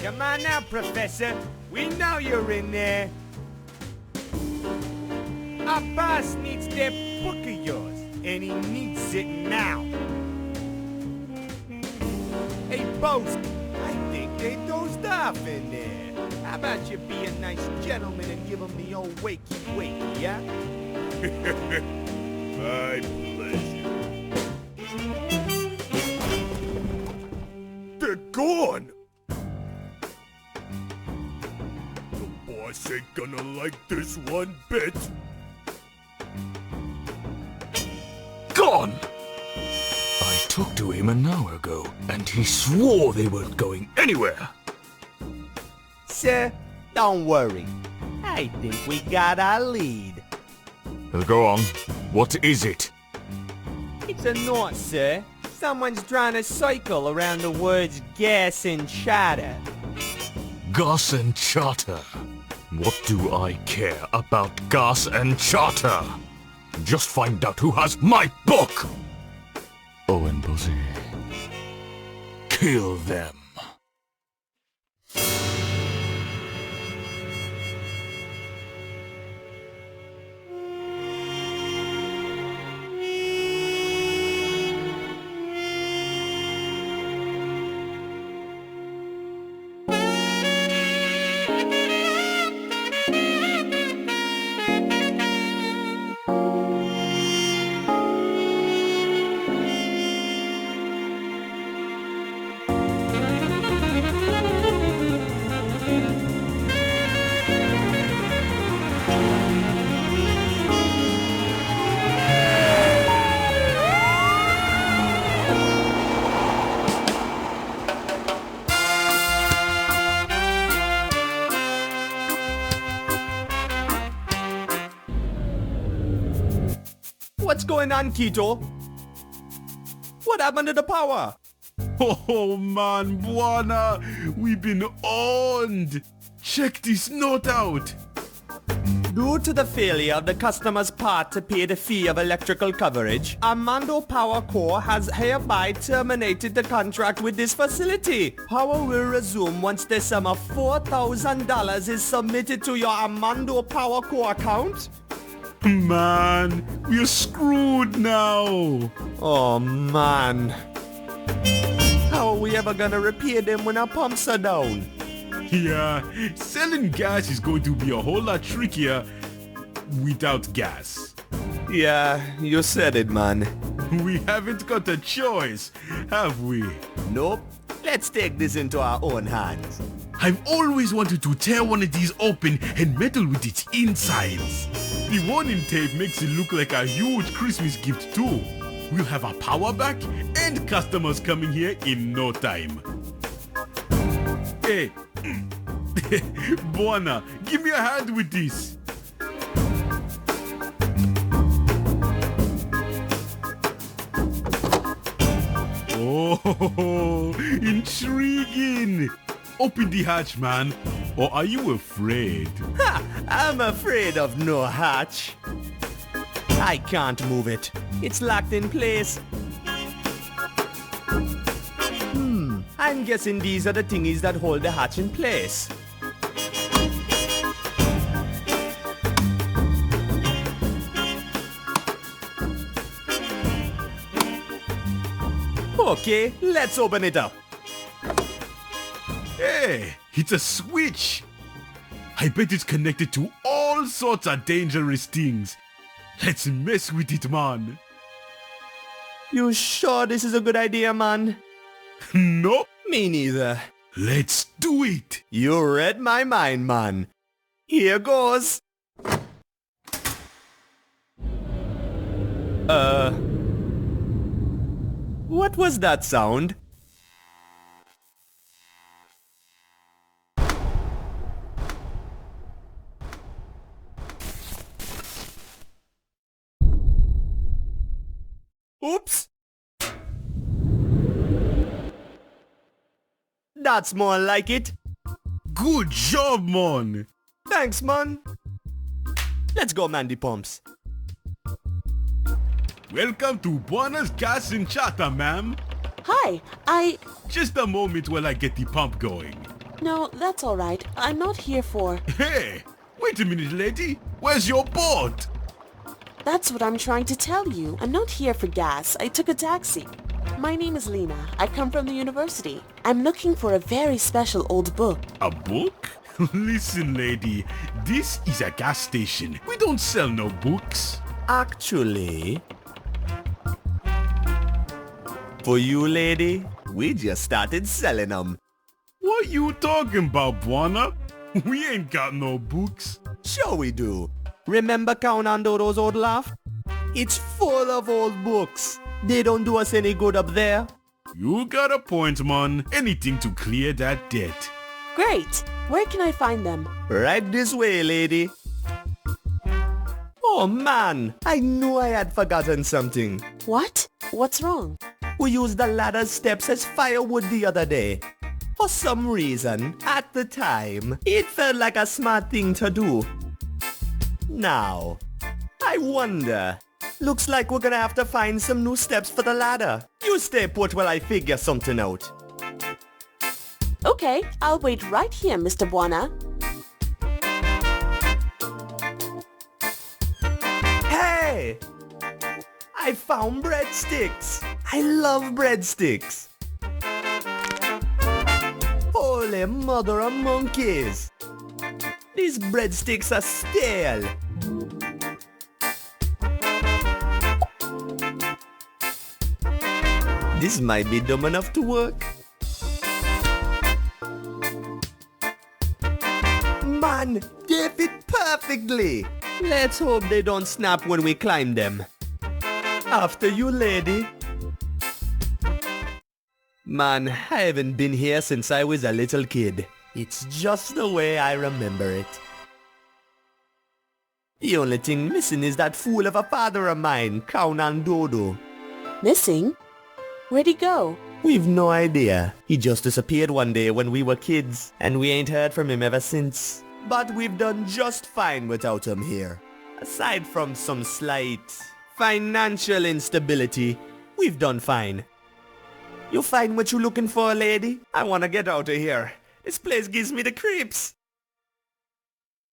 Come on now, Professor. We know you're in there. Our boss needs that book of yours, and he needs it now. Hey, Bones, I think they dozed off in there. How about you be a nice gentleman and give them the old wakey-wakey, yeah? My pleasure. They're gone! The boss ain't gonna like this one bit. Gone! I talked to him an hour ago, and he swore they weren't going anywhere. Sir, don't worry. I think we got our lead. Go on. What is it? It's a knot, sir. Someone's drawn a circle around the words gas and charter. Gas and charter. What do I care about gas and charter? Just find out who has my book! Owen Bossy. Kill them. What's going on, Keto? What happened to the power? Oh man, Buana, we've been owned. Check this note out. Due to the failure of the customer's part to pay the fee of electrical coverage, Armando Power Co. has hereby terminated the contract with this facility. Power will resume once the sum of $4,000 is submitted to your Armando Power Co. account. Man, we're screwed now. Oh man. How are we ever gonna repair them when our pumps are down? Yeah, selling gas is going to be a whole lot trickier without gas. Yeah, you said it, man. We haven't got a choice, have we? Nope. Let's take this into our own hands. I've always wanted to tear one of these open and meddle with its insides. The warning tape makes it look like a huge Christmas gift too. We'll have our power back and customers coming here in no time. Hey, Buana, give me a hand with this. Oh, intriguing. Open the hatch, man. Or are you afraid? Ha! I'm afraid of no hatch. I can't move it. It's locked in place. I'm guessing these are the thingies that hold the hatch in place. Okay, let's open it up. Hey, it's a switch. I bet it's connected to all sorts of dangerous things. Let's mess with it, man. You sure this is a good idea, man? No, Me neither. let's do it. You read my mind, man. Here goes. What was that sound? Oops. That's more like it. Good job, man. Thanks, man. Let's go, Mandy Pumps. Welcome to Buana's Gas and Charter, ma'am. Hi, Just a moment while I get the pump going. No, that's all right. I'm not here for... Hey, wait a minute, lady. Where's your boat? That's what I'm trying to tell you. I'm not here for gas. I took a taxi. My name is Lena. I come from the university. I'm looking for a very special old book. A book? Listen, lady. This is a gas station. We don't sell no books. Actually, for you, lady, we just started selling them. What you talking about, Buana? We ain't got no books. Sure we do. Remember Count Andodo's old loft? It's full of old books. They don't do us any good up there. You got a point, man. Anything to clear that debt. Great. Where can I find them? Right this way, lady. Oh man, I knew I had forgotten something. What? What's wrong? We used the ladder steps as firewood the other day. For some reason, at the time, it felt like a smart thing to do. Now, I wonder. Looks like we're gonna have to find some new steps for the ladder. You stay put while I figure something out. Okay, I'll wait right here, Mr. Buana. Hey! I found breadsticks. I love breadsticks. Holy mother of monkeys. These breadsticks are stale. This might be dumb enough to work. Man, they fit perfectly. Let's hope they don't snap when we climb them. After you, lady. Man, I haven't been here since I was a little kid. It's just the way I remember it. The only thing missing is that fool of a father of mine, Count Andodo. Missing? Where'd he go? We've no idea. He just disappeared one day when we were kids, and we ain't heard from him ever since. But we've done just fine without him here. Aside from some slight financial instability, we've done fine. You find what you're looking for, lady? I wanna get out of here. This place gives me the creeps.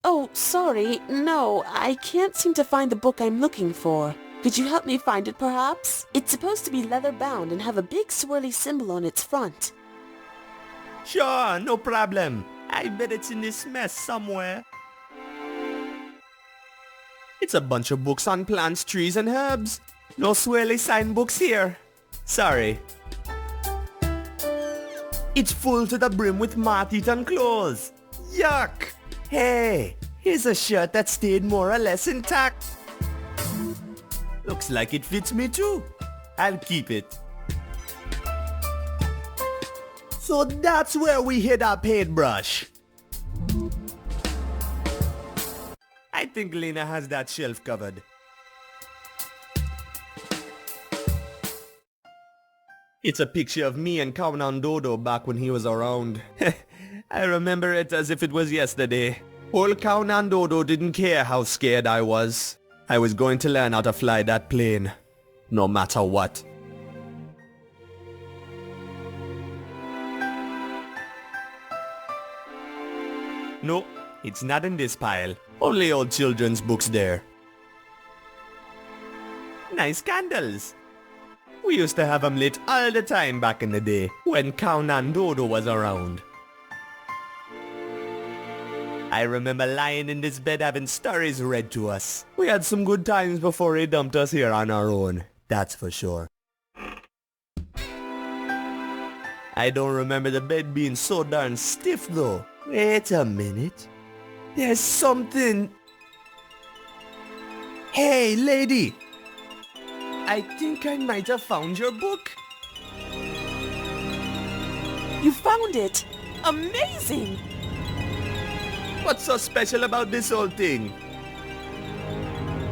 Oh, sorry. No, I can't seem to find the book I'm looking for. Could you help me find it, perhaps? It's supposed to be leather-bound and have a big swirly symbol on its front. Sure, no problem. I bet it's in this mess somewhere. It's a bunch of books on plants, trees, and herbs. No swirly sign books here. Sorry. It's full to the brim with moth-eaten clothes. Yuck! Hey, here's a shirt that stayed more or less intact. Looks like it fits me too. I'll keep it. So that's where we hid our paintbrush. I think Lena has that shelf covered. It's a picture of me and Count Andodo back when he was around. I remember it as if it was yesterday. Old Count Andodo didn't care how scared I was. I was going to learn how to fly that plane, no matter what. No, it's not in this pile. Only old children's books there. Nice candles. We used to have them lit all the time back in the day, when Count Andodo was around. I remember lying in this bed having stories read to us. We had some good times before he dumped us here on our own, that's for sure. I don't remember the bed being so darn stiff though. Wait a minute. There's something... Hey, lady! I think I might have found your book. You found it! Amazing! What's so special about this whole thing?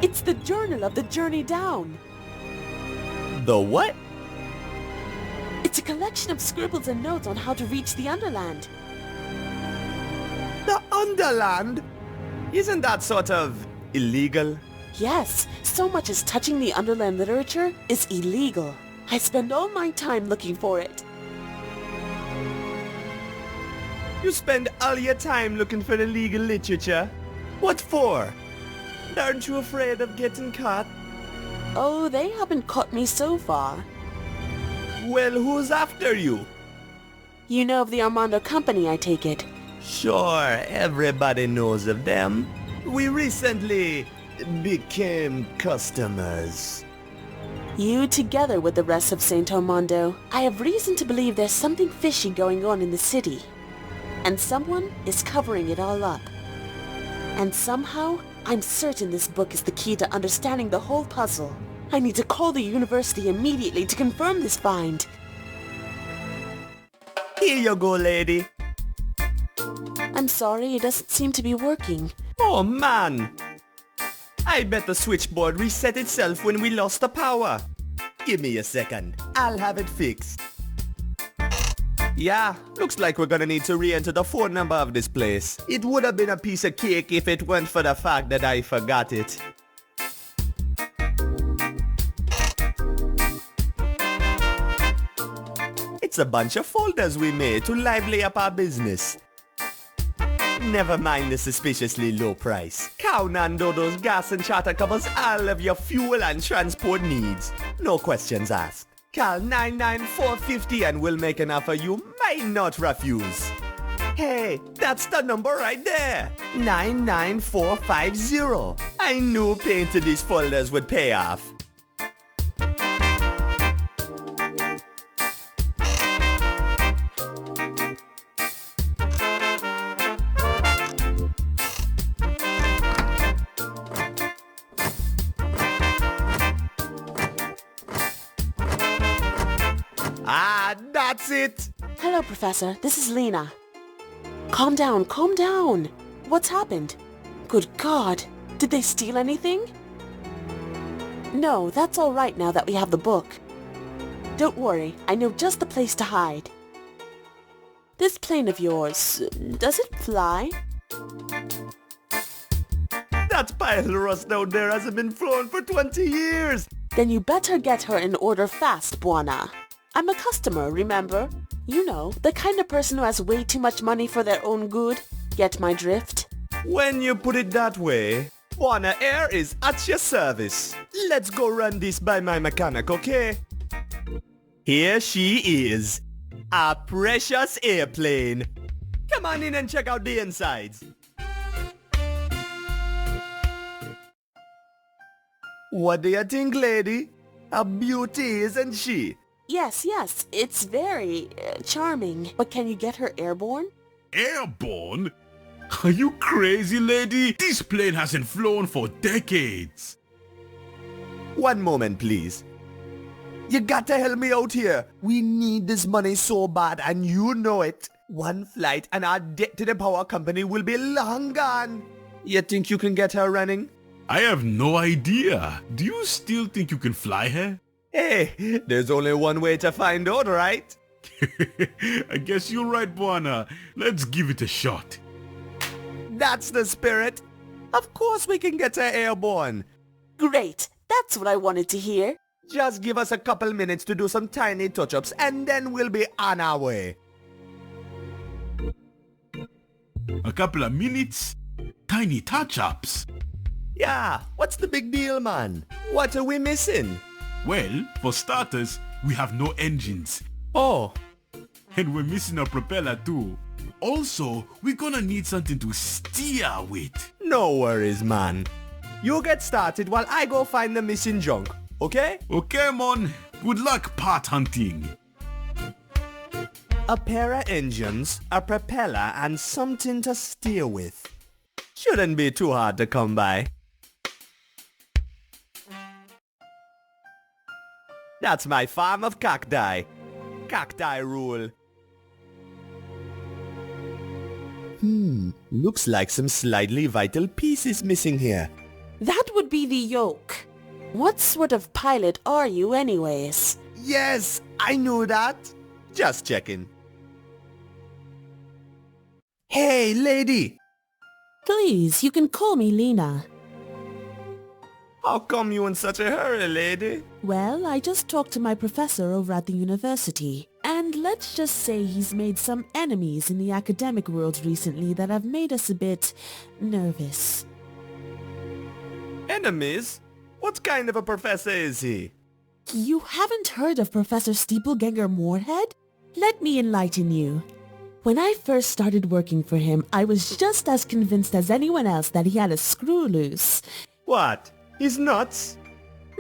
It's the journal of the journey down. The what? It's a collection of scribbles and notes on how to reach the Underland. The Underland? Isn't that sort of illegal? Yes, so much as touching the Underland literature is illegal. I spend all my time looking for it. You spend all your time looking for the legal literature? What for? Aren't you afraid of getting caught? Oh, they haven't caught me so far. Well, who's after you? You know of the Armando Company, I take it. Sure, everybody knows of them. We recently became customers. You together with the rest of Saint Armando. I have reason to believe there's something fishy going on in the city. And someone is covering it all up. And somehow, I'm certain this book is the key to understanding the whole puzzle. I need to call the university immediately to confirm this find. Here you go, lady. I'm sorry, it doesn't seem to be working. Oh, man. I bet the switchboard reset itself when we lost the power. Give me a second. I'll have it fixed. Yeah, looks like we're gonna need to re-enter the phone number of this place. It would have been a piece of cake if it weren't for the fact that I forgot it. It's a bunch of folders we made to lively up our business. Never mind the suspiciously low price. Cow Nando's Gas and Charter covers all of your fuel and transport needs. No questions asked. Call 99450 and we'll make an offer you might not refuse. Hey, that's the number right there. 99450. I knew painting these folders would pay off. That's it. Hello, Professor. This is Lena. Calm down, calm down. What's happened? Good God. Did they steal anything? No, that's all right now that we have the book. Don't worry, I know just the place to hide. This plane of yours, does it fly? That pile of rust down there hasn't been flown for 20 years. Then you better get her in order fast, Buana. I'm a customer, remember? You know, the kind of person who has way too much money for their own good. Get my drift? When you put it that way, Buana Air is at your service. Let's go run this by my mechanic, okay? Here she is. A precious airplane. Come on in and check out the insides. What do you think, lady? A beauty, isn't she? Yes, it's very charming. But can you get her airborne? Airborne? Are you crazy, lady? This plane hasn't flown for decades. One moment, please. You got to help me out here. We need this money so bad, and you know it. One flight and our debt to the power company will be long gone. You think you can get her running? I have no idea. Do you still think you can fly her? Hey, there's only one way to find out, right? I guess you're right, Buana. Let's give it a shot. That's the spirit. Of course we can get her airborne. Great, that's what I wanted to hear. Just give us a couple minutes to do some tiny touch-ups and then we'll be on our way. A couple of minutes? Tiny touch-ups? Yeah, what's the big deal, man? What are we missing? Well, for starters, we have no engines. Oh. And we're missing a propeller too. Also, we're gonna need something to steer with. No worries, man. You get started while I go find the missing junk, okay? Okay, mon. Good luck part hunting. A pair of engines, a propeller, and something to steer with. Shouldn't be too hard to come by. That's my farm of cacti. Cacti rule. Looks like some slightly vital pieces missing here. That would be the yoke. What sort of pilot are you anyways? Yes, I knew that. Just checking. Hey, lady. Please, you can call me Lena. How come you in such a hurry, lady? Well, I just talked to my professor over at the university, and And let's just say he's made some enemies in the academic world recently that have made us a bit nervous. Enemies? What kind of a professor is he? You haven't heard of Professor Steepleganger Moorhead? Let me enlighten you. When I first started working for him, I was just as convinced as anyone else that he had a screw loose. What? He's nuts?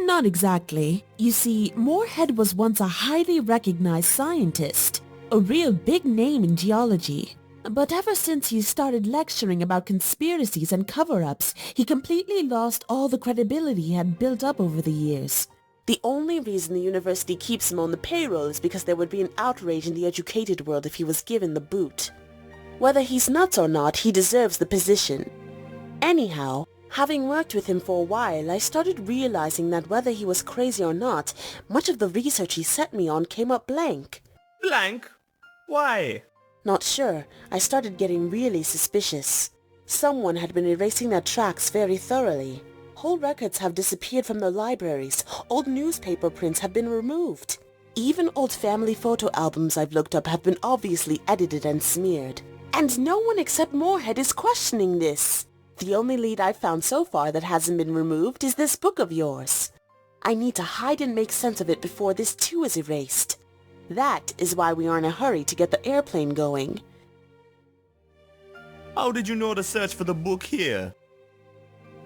Not exactly. You see, Moorhead was once a highly recognized scientist, a real big name in geology. But ever since he started lecturing about conspiracies and cover-ups, he completely lost all the credibility he had built up over the years. The only reason the university keeps him on the payroll is because there would be an outrage in the educated world if he was given the boot. Whether he's nuts or not, he deserves the position. Anyhow, having worked with him for a while, I started realizing that whether he was crazy or not, much of the research he set me on came up blank. Blank? Why? Not sure. I started getting really suspicious. Someone had been erasing their tracks very thoroughly. Whole records have disappeared from the libraries. Old newspaper prints have been removed. Even old family photo albums I've looked up have been obviously edited and smeared. And no one except Moorhead is questioning this. The only lead I've found so far that hasn't been removed is this book of yours. I need to hide and make sense of it before this too is erased. That is why we are in a hurry to get the airplane going. How did you know to search for the book here?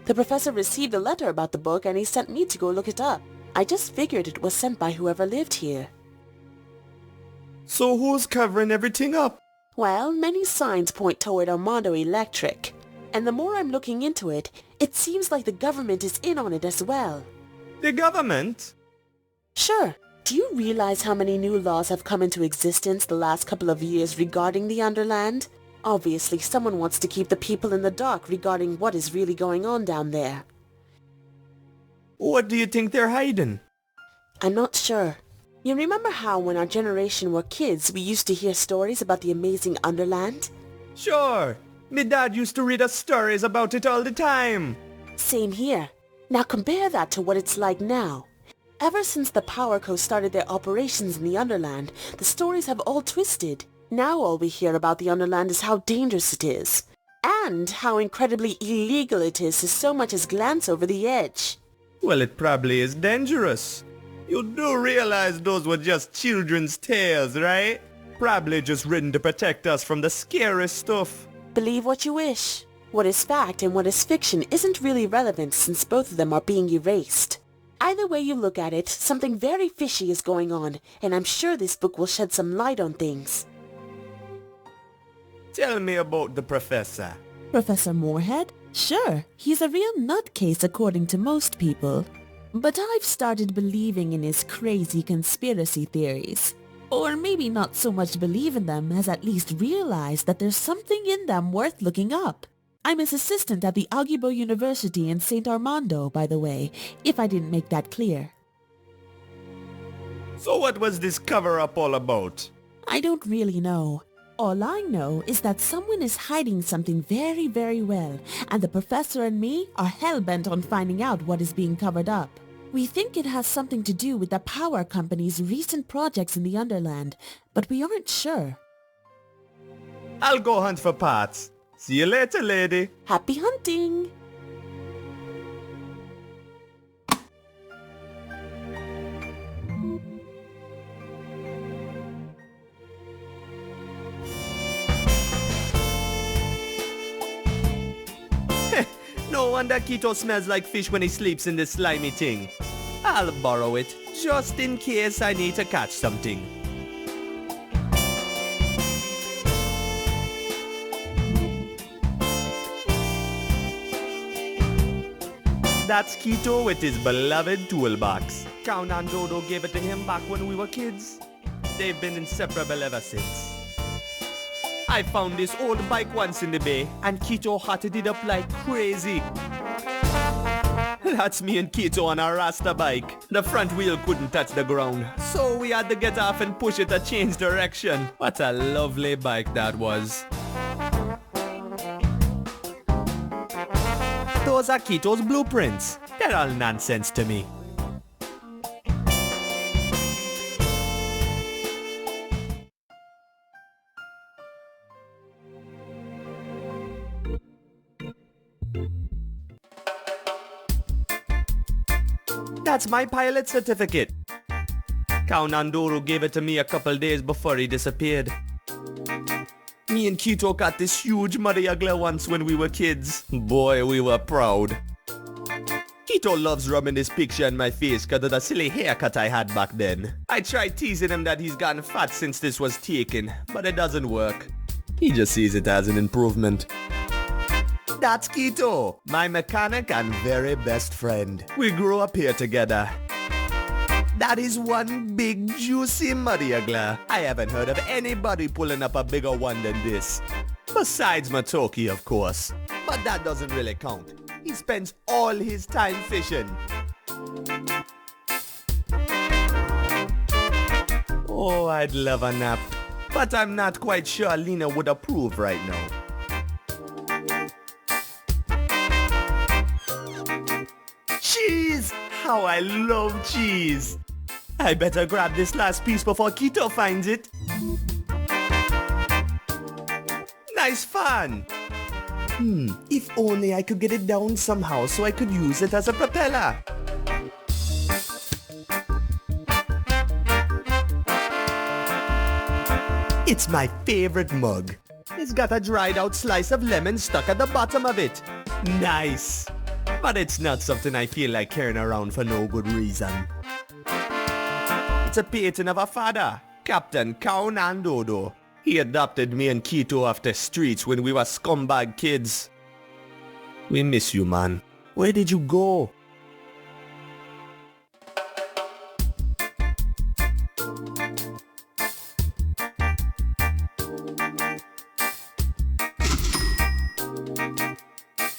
The professor received a letter about the book and he sent me to go look it up. I just figured it was sent by whoever lived here. So who's covering everything up? Well, many signs point toward Armando Electric. And the more I'm looking into it, it seems like the government is in on it as well. The government? Sure. Do you realize how many new laws have come into existence the last couple of years regarding the Underland? Obviously, someone wants to keep the people in the dark regarding what is really going on down there. What do you think they're hiding? I'm not sure. You remember how when our generation were kids, we used to hear stories about the amazing Underland? Sure. Me dad used to read us stories about it all the time. Same here. Now compare that to what it's like now. Ever since the Power Co. started their operations in the Underland, the stories have all twisted. Now all we hear about the Underland is how dangerous it is. And how incredibly illegal it is to so much as glance over the edge. Well, it probably is dangerous. You do realize those were just children's tales, right? Probably just written to protect us from the scary stuff. Believe what you wish. What is fact and what is fiction isn't really relevant since both of them are being erased. Either way you look at it, something very fishy is going on, and I'm sure this book will shed some light on things. Tell me about the professor. Professor Moorhead? Sure, he's a real nutcase according to most people. But I've started believing in his crazy conspiracy theories. Or maybe not so much believe in them as at least realize that there's something in them worth looking up. I'm his assistant at the Augubo University in St. Armando, by the way, if I didn't make that clear. So what was this cover-up all about? I don't really know. All I know is that someone is hiding something very, very well, and the professor and me are hell-bent on finding out what is being covered up. We think it has something to do with the power company's recent projects in the Underland, but we aren't sure. I'll go hunt for parts. See you later, lady. Happy hunting! No wonder Keto smells like fish when he sleeps in this slimy thing. I'll borrow it, just in case I need to catch something. That's Keto with his beloved toolbox. Count and Dodo gave it to him back when we were kids. They've been inseparable ever since. I found this old bike once in the bay, and Keto hotted it up like crazy. That's me and Keto on our Rasta bike. The front wheel couldn't touch the ground, so we had to get off and push it to change direction. What a lovely bike that was. Those are Keto's blueprints. They're all nonsense to me. That's my pilot certificate. Count Nandoro gave it to me a couple days before he disappeared. Me and Kito got this huge muddy ugly once when we were kids. Boy, we were proud. Kito loves rubbing this picture in my face because of the silly haircut I had back then. I tried teasing him that he's gotten fat since this was taken, but it doesn't work. He just sees it as an improvement. That's Kito, my mechanic and very best friend. We grew up here together. That is one big juicy muddy ugly. I haven't heard of anybody pulling up a bigger one than this. Besides Matoki, of course. But that doesn't really count. He spends all his time fishing. Oh, I'd love a nap. But I'm not quite sure Lena would approve right now. Cheese! How I love cheese! I better grab this last piece before Kito finds it. Nice fun! If only I could get it down somehow so I could use it as a propeller. It's my favorite mug. It's got a dried out slice of lemon stuck at the bottom of it. Nice! But it's not something I feel like carrying around for no good reason. It's a painting of a father, Captain Kao Nandodo. He adopted me and Kito off the streets when we were scumbag kids. We miss you, man. Where did you go?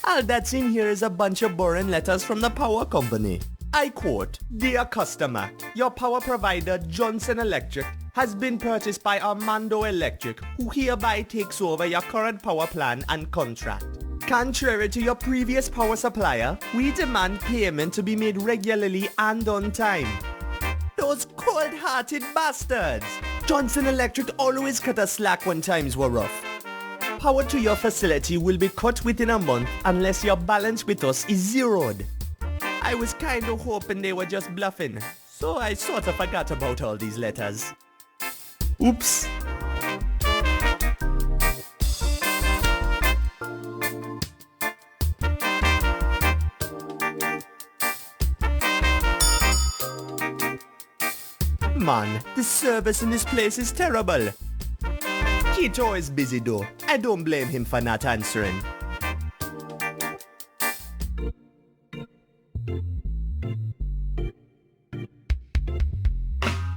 All that's in here is a bunch of boring letters from the power company. I quote, "Dear customer, your power provider Johnson Electric has been purchased by Armando Electric, who hereby takes over your current power plan and contract. Contrary to your previous power supplier, we demand payment to be made regularly and on time." Those cold-hearted bastards! Johnson Electric always cut us slack when times were rough. Power to your facility will be cut within a month unless your balance with us is zeroed. I was kinda hoping they were just bluffing, so I sorta forgot about all these letters. Oops. Man, the service in this place is terrible. Kito is busy though. I don't blame him for not answering.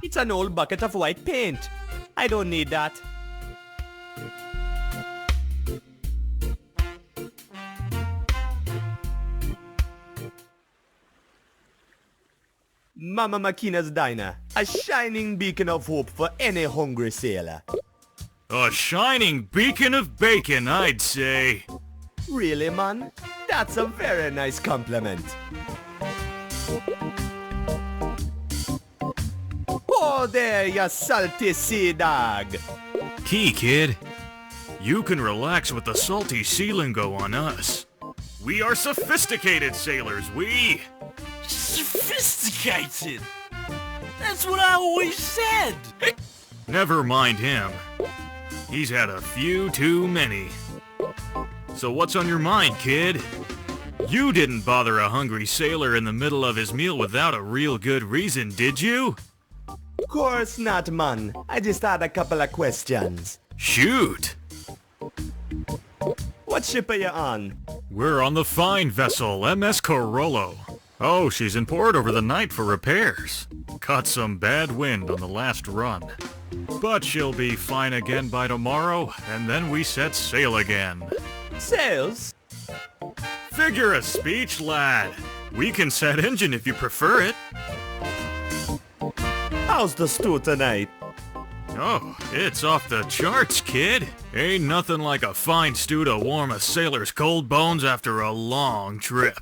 It's an old bucket of white paint. I don't need that. Mama Makina's Diner, a shining beacon of hope for any hungry sailor. A shining beacon of bacon, I'd say. Really, man? That's a very nice compliment. Oh there, you salty sea dog. Key, kid. You can relax with the salty sea lingo on us. We are sophisticated sailors, we! Sophisticated? That's what I always said! Never mind him. He's had a few too many. So what's on your mind, kid? You didn't bother a hungry sailor in the middle of his meal without a real good reason, did you? Of course not, man. I just had a couple of questions. Shoot! What ship are you on? We're on the fine vessel, MS Corollo. Oh, she's in port over the night for repairs. Caught some bad wind on the last run. But she'll be fine again by tomorrow, and then we set sail again. Sails? Figure of speech, lad. We can set engine if you prefer it. How's the stew tonight? Oh, it's off the charts, kid. Ain't nothing like a fine stew to warm a sailor's cold bones after a long trip.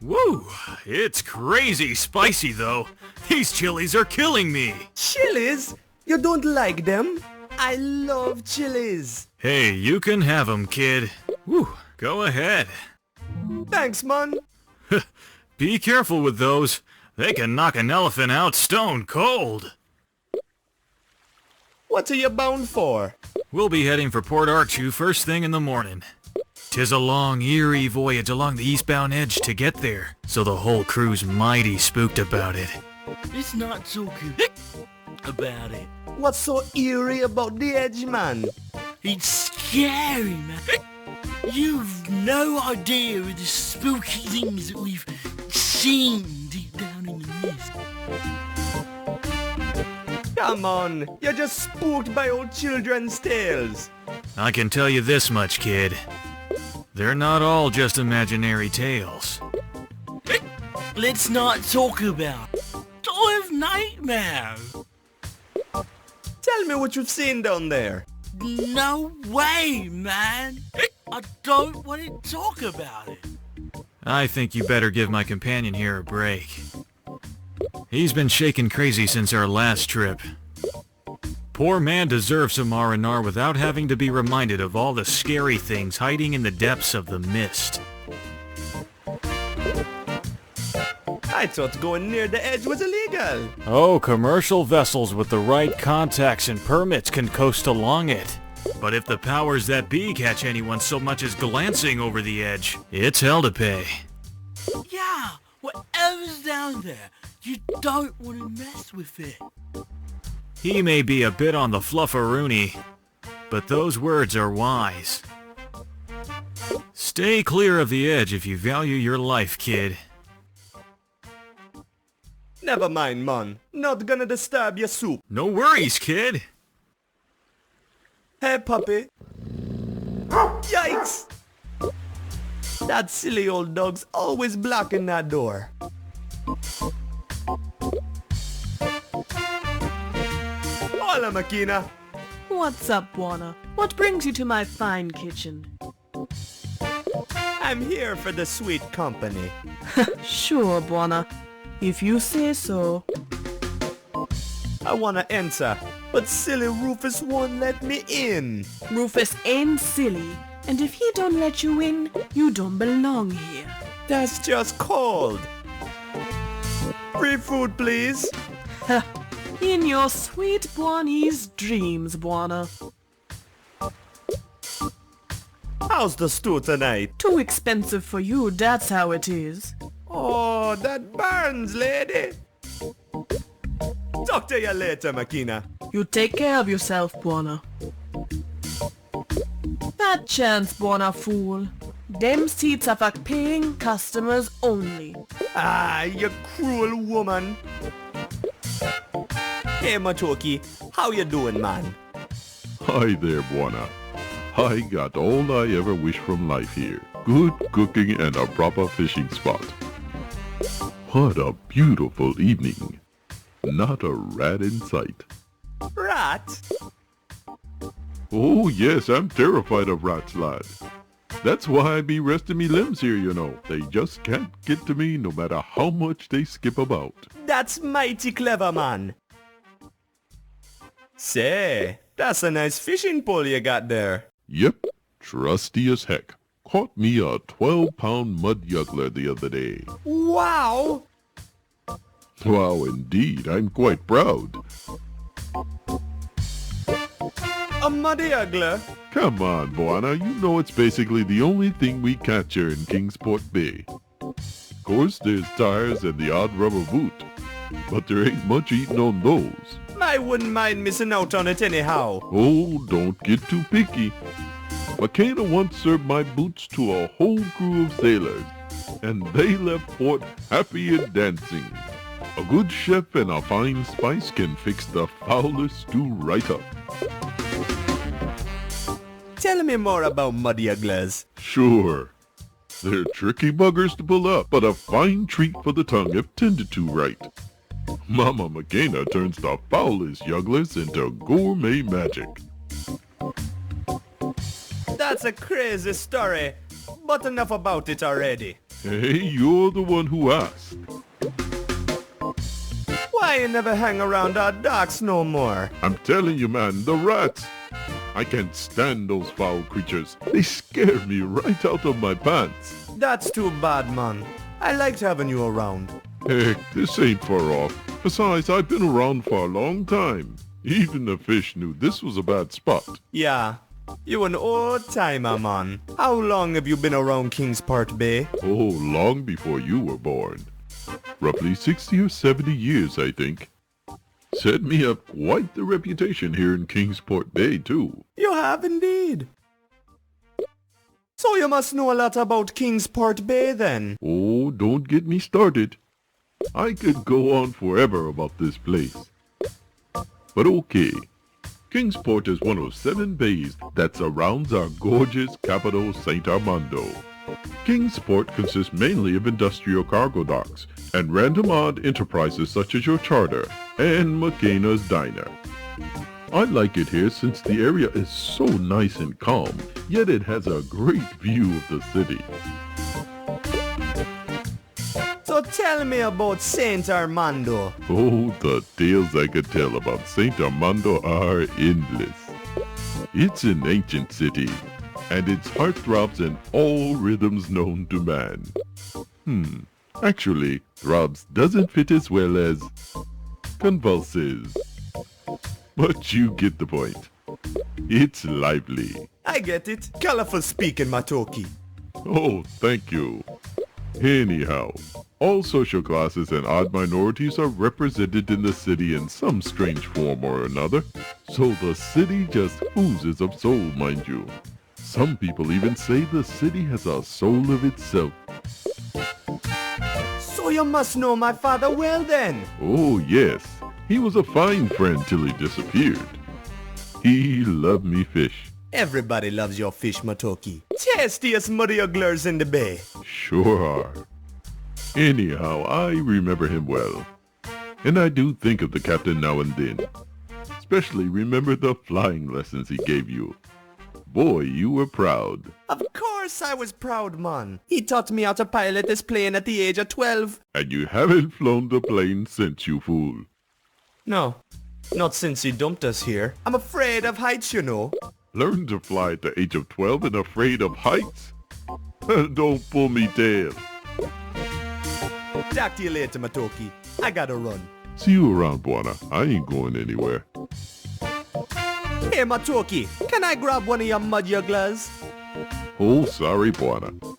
Woo! It's crazy spicy, though. These chilies are killing me. Chilies? You don't like them? I love chilies. Hey, you can have 'em, kid. Woo! Go ahead. Thanks, man. Be careful with those. They can knock an elephant out stone cold. What are you bound for? We'll be heading for Port Archu first thing in the morning. 'Tis a long, eerie voyage along the eastbound edge to get there, so the whole crew's mighty spooked about it. It's not so good about it. What's so eerie about the edge, man? It's scary, man. You've no idea of the spooky things that we've seen deep down in the mist. Come on, you're just spooked by old children's tales. I can tell you this much, kid. They're not all just imaginary tales. Let's not talk about Toy of Nightmares. Tell me what you've seen down there. No way, man. I don't want to talk about it. I think you better give my companion here a break. He's been shaking crazy since our last trip. Poor man deserves some R&R without having to be reminded of all the scary things hiding in the depths of the mist. I thought going near the edge was illegal. Oh, commercial vessels with the right contacts and permits can coast along it. But if the powers that be catch anyone so much as glancing over the edge, it's hell to pay. Yeah, whatever's down there, you don't want to mess with it. He may be a bit on the flufferoonie, but those words are wise. Stay clear of the edge if you value your life, kid. Never mind, man. Not gonna disturb your soup. No worries, kid. Hey, puppy. Yikes! That silly old dog's always blocking that door. Hola, Makina. What's up, Buona? What brings you to my fine kitchen? I'm here for the sweet company. Sure, Buona. If you say so. I wanna enter, but silly Rufus won't let me in. Rufus ain't silly, and if he don't let you in, you don't belong here. That's just cold. Free food, please. In your sweet Buoni's dreams, Buona. How's the stew tonight? Too expensive for you, that's how it is. Oh, that burns, lady. Talk to you later, Makina. You take care of yourself, Buona. That chance, Buona, fool. Them seats are for paying customers only. Ah, you cruel woman. Hey, Matoki, how you doing, man? Hi there, Buona. I got all I ever wish from life here. Good cooking and a proper fishing spot. What a beautiful evening. Not a rat in sight. Rat? Oh yes, I'm terrified of rats, lad. That's why I be resting me limbs here, you know. They just can't get to me no matter how much they skip about. That's mighty clever, man. Say, that's a nice fishing pole you got there. Yep, trusty as heck. Caught me a 12-pound mud yuggler the other day. Wow! Wow, indeed, I'm quite proud. A muddy ugler? Come on, Buona, you know it's basically the only thing we catch here in Kingsport Bay. Of course, there's tires and the odd rubber boot, but there ain't much eating on those. I wouldn't mind missing out on it anyhow. Oh, don't get too picky. Makina once served my boots to a whole crew of sailors, and they left port happy and dancing. A good chef and a fine spice can fix the foulest stew right up. Tell me more about muddy ugglers. Sure. They're tricky buggers to pull up, but a fine treat for the tongue if tended to right. Mama Makina turns the foulest yugglers into gourmet magic. That's a crazy story, but enough about it already. Hey, you're the one who asked. Why you never hang around our docks no more? I'm telling you, man, the rats. I can't stand those foul creatures. They scare me right out of my pants. That's too bad, man. I liked having you around. Heck, this ain't far off. Besides, I've been around for a long time. Even the fish knew this was a bad spot. Yeah, you an old timer, man. How long have you been around Kingsport Bay? Oh, long before you were born. Roughly 60 or 70 years, I think. Set me up quite the reputation here in Kingsport Bay, too. You have indeed. So you must know a lot about Kingsport Bay then. Oh, don't get me started. I could go on forever about this place. But okay. Kingsport is one of 7 bays that surrounds our gorgeous capital, St. Armando. Kingsport consists mainly of industrial cargo docks and random odd enterprises such as your charter and McKenna's Diner. I like it here since the area is so nice and calm, yet it has a great view of the city. So tell me about Saint Armando. Oh, the tales I could tell about St. Armando are endless. It's an ancient city, and its heart throbs in all rhythms known to man. Actually, throbs doesn't fit as well as convulses. But you get the point. It's lively. I get it. Colorful speaking, Matoki. Oh, thank you. Anyhow, all social classes and odd minorities are represented in the city in some strange form or another. So the city just oozes of soul, mind you. Some people even say the city has a soul of itself. So you must know my father well then. Oh yes, he was a fine friend till he disappeared. He loved me fish. Everybody loves your fish, Matoki. Tastiest muddy-ugglers in the bay. Sure are. Anyhow, I remember him well. And I do think of the captain now and then. Especially remember the flying lessons he gave you. Boy, you were proud. Of course I was proud, man. He taught me how to pilot this plane at the age of 12. And you haven't flown the plane since, you fool. No, not since he dumped us here. I'm afraid of heights, you know. Learned to fly at the age of 12 and afraid of heights? Don't pull me tail. Talk to you later, Matoki. I gotta run. See you around, Buana. I ain't going anywhere. Hey, Matoki, can I grab one of your muddy-ugglers? Oh, sorry, Buana.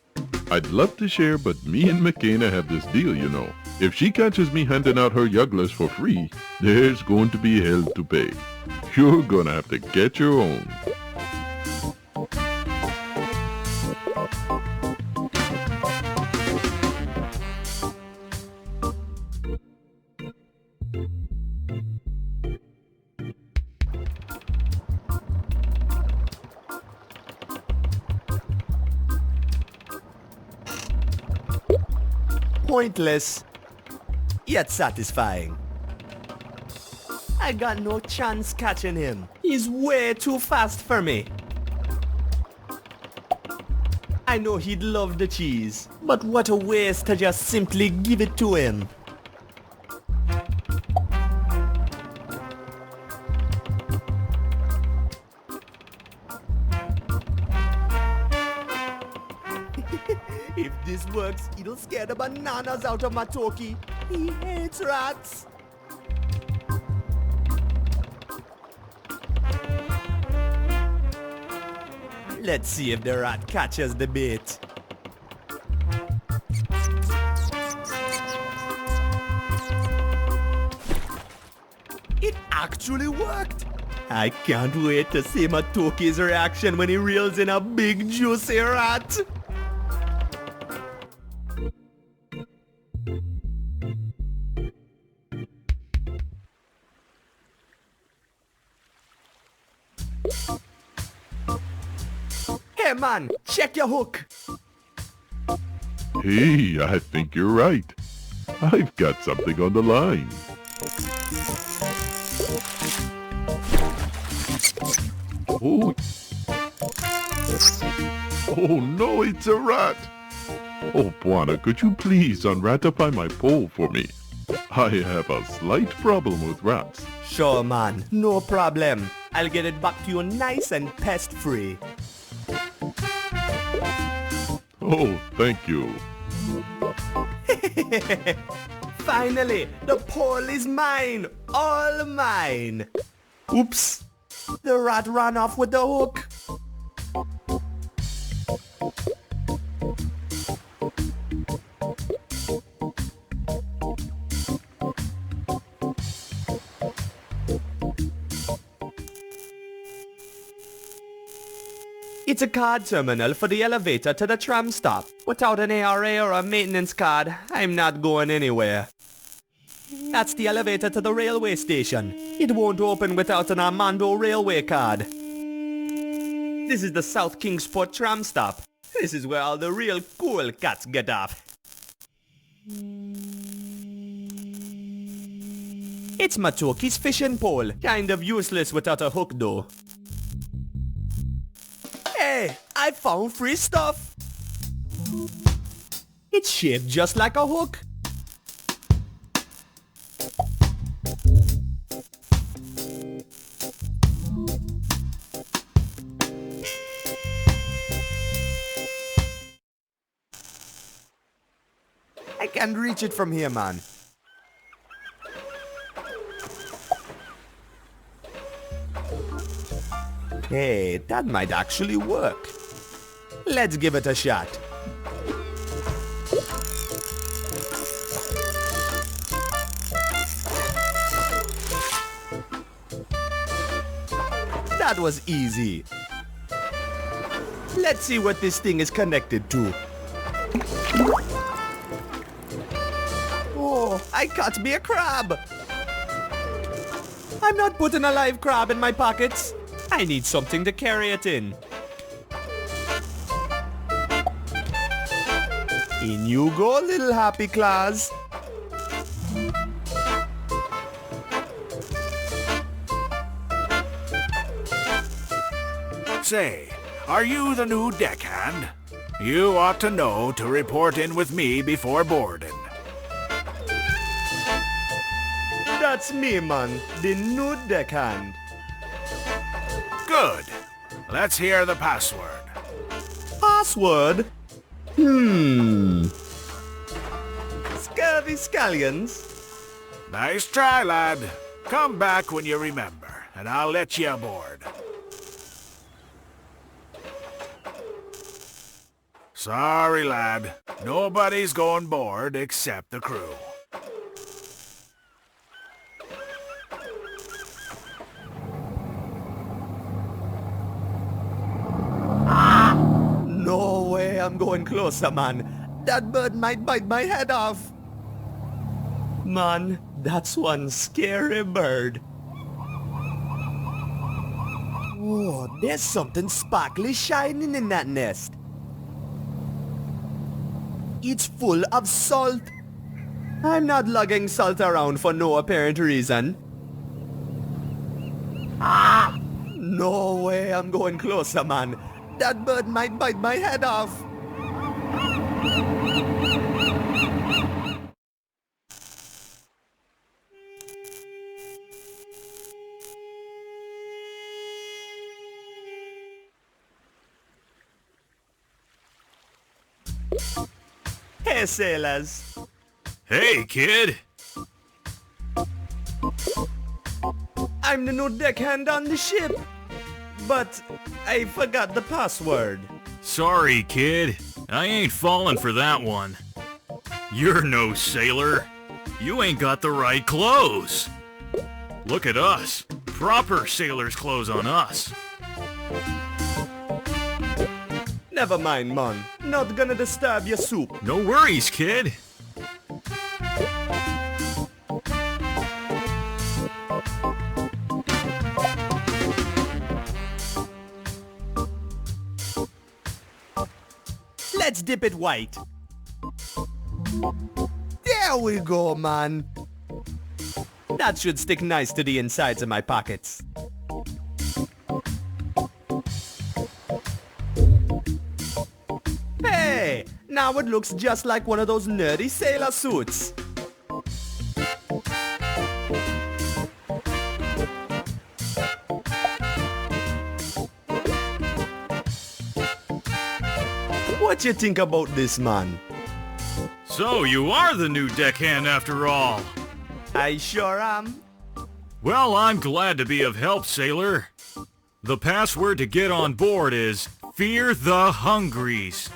I'd love to share, but me and McKenna have this deal, you know. If she catches me handing out her yugglers for free, there's going to be hell to pay. You're gonna have to get your own. Pointless, yet satisfying. I got no chance catching him. He's way too fast for me. I know he'd love the cheese, but what a waste to just simply give it to him. If this works, it'll scare the bananas out of Matoki. He hates rats. Let's see if the rat catches the bait. It actually worked! I can't wait to see Matoki's reaction when he reels in a big juicy rat! Hey man, check your hook! Hey, I think you're right. I've got something on the line. Oh. Oh no, it's a rat! Oh, Buana, could you please unratify my pole for me? I have a slight problem with rats. Sure man, no problem. I'll get it back to you nice and pest-free. Oh, thank you. Finally, the pole is mine. All mine. Oops. The rat ran off with the hook. It's a card terminal for the elevator to the tram stop. Without an ARA or a maintenance card, I'm not going anywhere. That's the elevator to the railway station. It won't open without an Armando Railway card. This is the South Kingsport tram stop. This is where all the real cool cats get off. It's Matoki's fishing pole. Kind of useless without a hook though. Hey, I found free stuff. It's shaped just like a hook. I can't reach it from here, man. Hey, that might actually work. Let's give it a shot. That was easy. Let's see what this thing is connected to. Oh, I caught me a crab. I'm not putting a live crab in my pockets. I need something to carry it in. In you go, little happy claws. Say, are you the new deckhand? You ought to know to report in with me before boarding. That's me, man, the new deckhand. Good. Let's hear the password. Password? Scurvy scallions. Nice try, lad. Come back when you remember, and I'll let you aboard. Sorry, lad. Nobody's going board except the crew. No way I'm going closer, man. That bird might bite my head off. Man, that's one scary bird. Oh, there's something sparkly shining in that nest. It's full of salt. I'm not lugging salt around for no apparent reason. No way I'm going closer, man. That bird might bite my head off. Hey, sailors. Hey, kid. I'm the new deckhand on the ship. But I forgot the password. Sorry, kid. I ain't falling for that one. You're no sailor. You ain't got the right clothes. Look at us. Proper sailor's clothes on us. Never mind, man. Not gonna disturb your soup. No worries, kid. Let's dip it white. There we go, man. That should stick nice to the insides of my pockets. Hey, now it looks just like one of those nerdy sailor suits. What you think about this, man? So you are the new deckhand after all. I sure am. Well, I'm glad to be of help, sailor. The password to get on board is Fear the Hungries.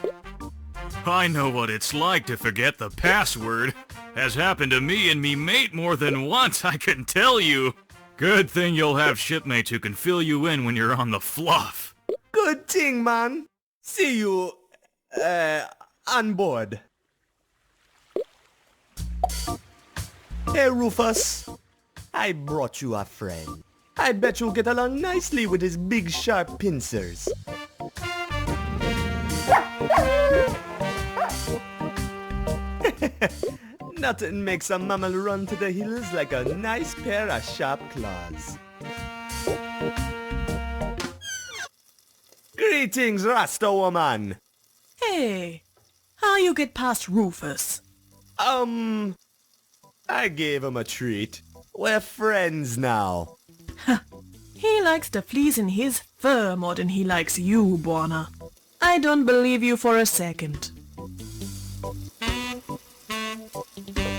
I know what it's like to forget the password. Has happened to me and me mate more than once, I can tell you. Good thing you'll have shipmates who can fill you in when you're on the fluff. Good thing, man. See you, on board. Hey, Rufus. I brought you a friend. I bet you'll get along nicely with his big sharp pincers. Nothing makes a mammal run to the hills like a nice pair of sharp claws. Greetings, Rasta woman. Hey, how you get past Rufus? I gave him a treat. We're friends now. He likes the fleas in his fur more than he likes you, Buona. I don't believe you for a second.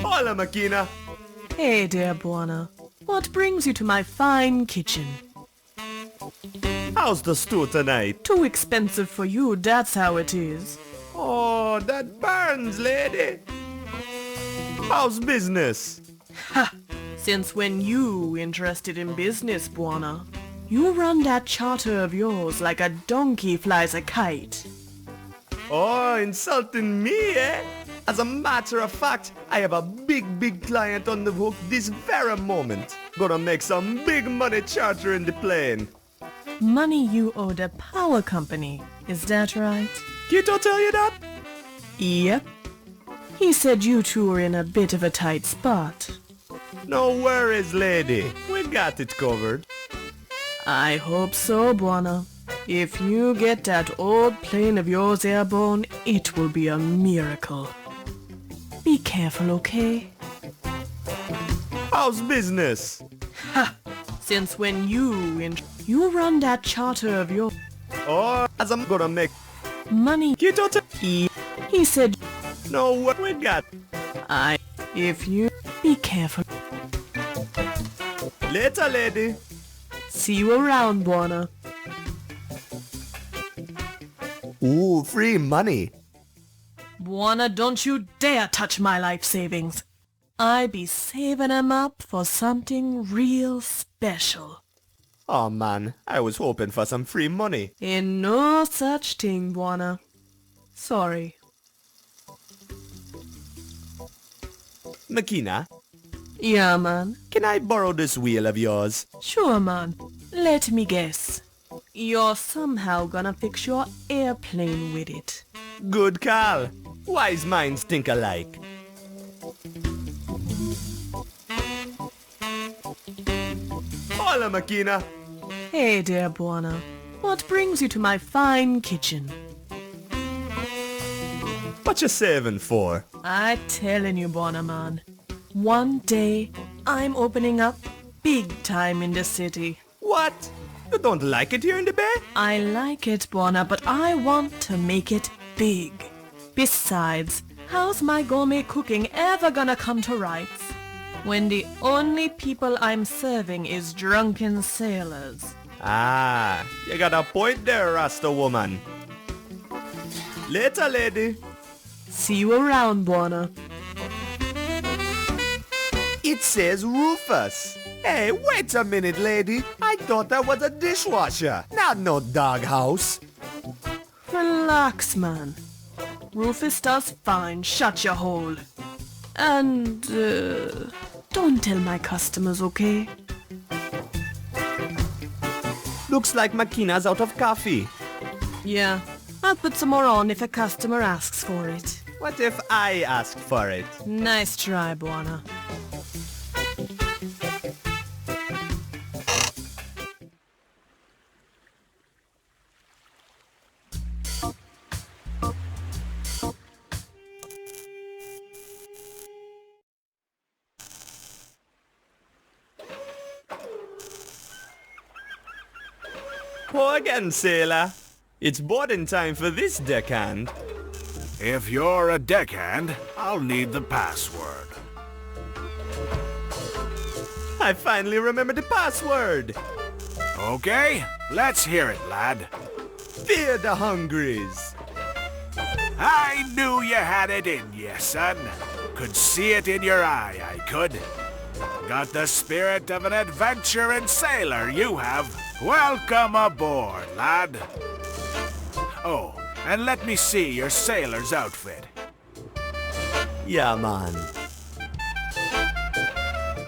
Hola, Makina. Hey, dear Buona. What brings you to my fine kitchen? How's the stew tonight? Too expensive for you, that's how it is. Oh, that burns, lady. How's business? Ha! Since when you interested in business, Buona? You run that charter of yours like a donkey flies a kite. Oh, insulting me, eh? As a matter of fact, I have a big client on the hook this very moment. Gonna make some big money chartering the plane. Money you owe the power company, is that right? Kito tell you that? Yep. He said you two were in a bit of a tight spot. No worries, lady. We got it covered. I hope so, Buona. If you get that old plane of yours airborne, it will be a miracle. Be careful, okay? How's business? Ha! Since when you run that charter of yours. Oh, as I'm gonna make Money. Kito tell He said, no we got if you be careful. later, lady. See you around, Buona. Ooh, free money. Buona, don't you dare touch my life savings. I be saving 'em up for something real special. Oh man, I was hoping for some free money. Ain't no such thing, Buona. Sorry. Makina, Yeah, man. can I borrow this wheel of yours? Sure, man. Let me guess. You're somehow gonna fix your airplane with it. Good call. Wise minds think alike. Hola, Makina. Hey, dear Buona. What brings you to my fine kitchen? What you saving for? I tellin' you, Buona, man. One day, I'm opening up big time in the city. What? You don't like it here in the bay? I like it, Buona, but I want to make it big. Besides, how's my gourmet cooking ever gonna come to rights when the only people I'm serving is drunken sailors? Ah, you got a point there, Rasta woman. Later, lady. See you around, Buona. It says Rufus. Hey, wait a minute, lady. I thought that was a dishwasher, not no doghouse. Relax, man. Rufus does fine. Shut your hole. And, don't tell my customers, okay? Looks like Makina's out of coffee. Yeah, I'll put some more on if a customer asks for it. What if I asked for it? Nice try, Buona. Pour again, sailor. It's boarding time for this deckhand. If you're a deckhand, I'll need the password. I finally remembered the password. Okay, let's hear it, lad. Fear the hungries. I knew you had it in you, son. Could see it in your eye, I could. Got the spirit of an adventuring sailor, you have. Welcome aboard, lad. Oh, and let me see your sailor's outfit. Yeah, man.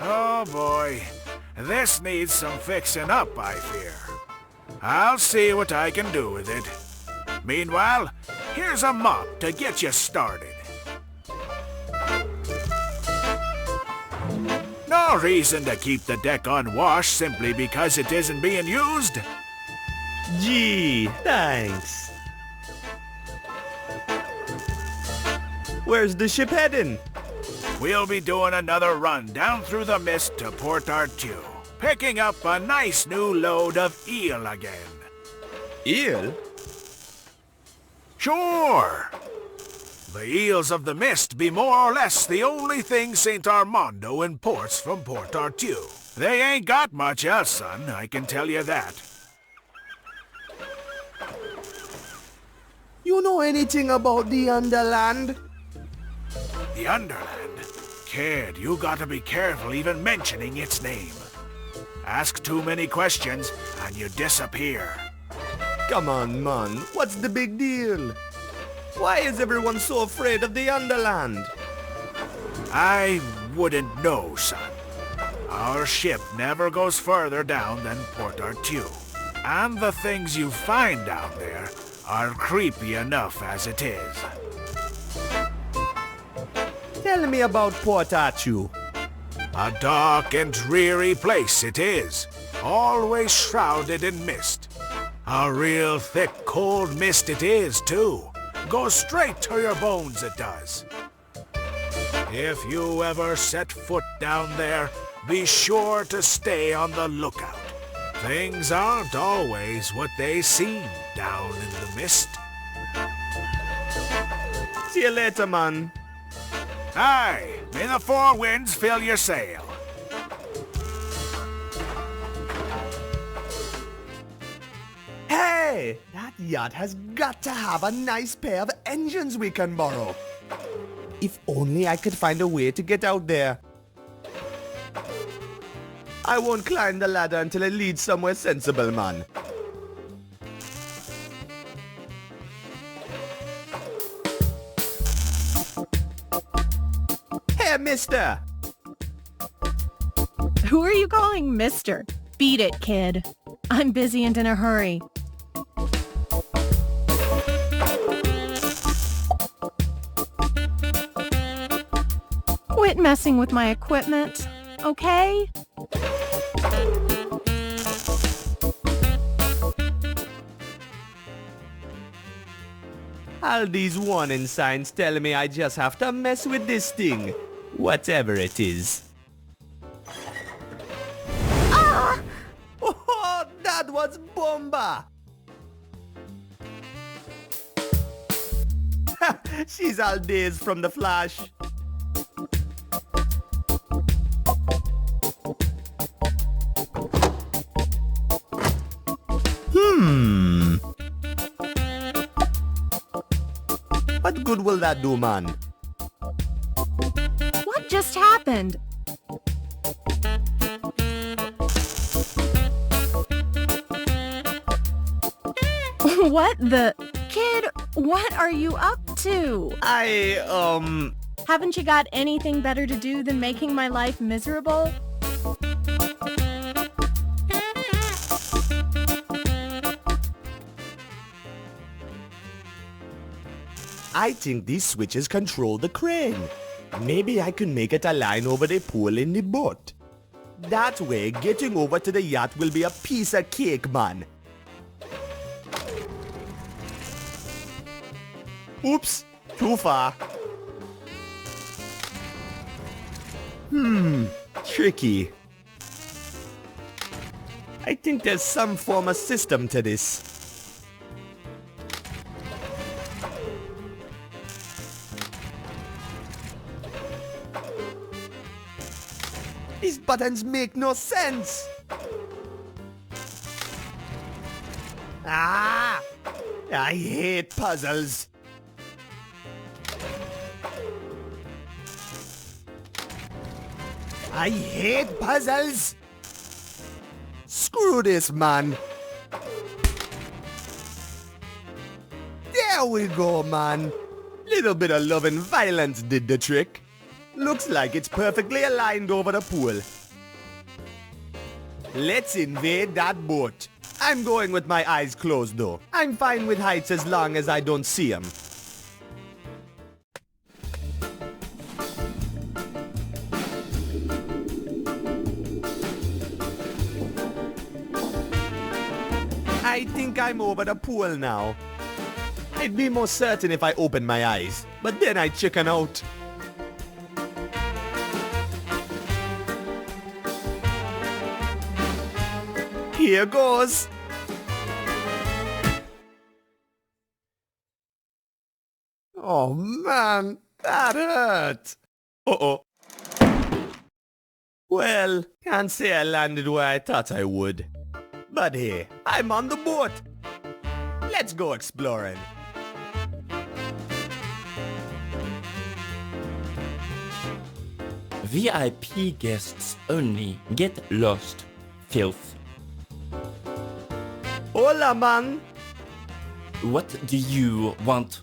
Oh boy, this needs some fixing up, I fear. I'll see what I can do with it. Meanwhile, here's a mop to get you started. No reason to keep the deck unwashed simply because it isn't being used. Gee, thanks. Where's the ship heading? We'll be doing another run down through the mist to Port Artue, picking up a nice new load of eel again. Eel? Sure. The eels of the mist be more or less the only thing St. Armando imports from Port Artue. They ain't got much else, son, I can tell you that. You know anything about the Underland? The Underland? Kid, you gotta be careful even mentioning its name. Ask too many questions and you disappear. Come on, man. What's the big deal? Why is everyone so afraid of the Underland? I wouldn't know, son. Our ship never goes further down than Port Artue. And the things you find down there are creepy enough as it is. Tell me about Port Artue. A dark and dreary place it is, always shrouded in mist. A real thick, cold mist it is, too. Goes straight to your bones, it does. If you ever set foot down there, be sure to stay on the lookout. Things aren't always what they seem down in the mist. See you later, man. Aye, may the four winds fill your sail. Hey! That yacht has got to have a nice pair of engines we can borrow. If only I could find a way to get out there. I won't climb the ladder until it leads somewhere sensible, man. Hey, mister! Who are you calling mister? Beat it, kid. I'm busy and in a hurry. Quit messing with my equipment, okay? All these warning signs telling me I just have to mess with this thing, whatever it is. Ah! Oh, that was Bomba! She's all dazed from the flash. What good will that do, man? What just happened? What the... Kid, what are you up to? Haven't you got anything better to do than making my life miserable? I think these switches control the crane. Maybe I can make it align over the pole in the boat. That way, getting over to the yacht will be a piece of cake, man. Oops, too far. Tricky. I think there's some form of system to this. These buttons make no sense. Ah! I hate puzzles. I hate puzzles. Screw this, man. There we go, man. Little bit of love and violence did the trick. Looks like it's perfectly aligned over the pool. Let's invade that boat. I'm going with my eyes closed though. I'm fine with heights as long as I don't see them. I think I'm over the pool now. I'd be more certain if I opened my eyes, but then I chicken out. Here goes. Oh man, that hurt. Uh-oh. Well, can't say I landed where I thought I would. But hey, I'm on the boat. Let's go exploring. VIP guests only. Get lost, filth. Hola, man. What do you want?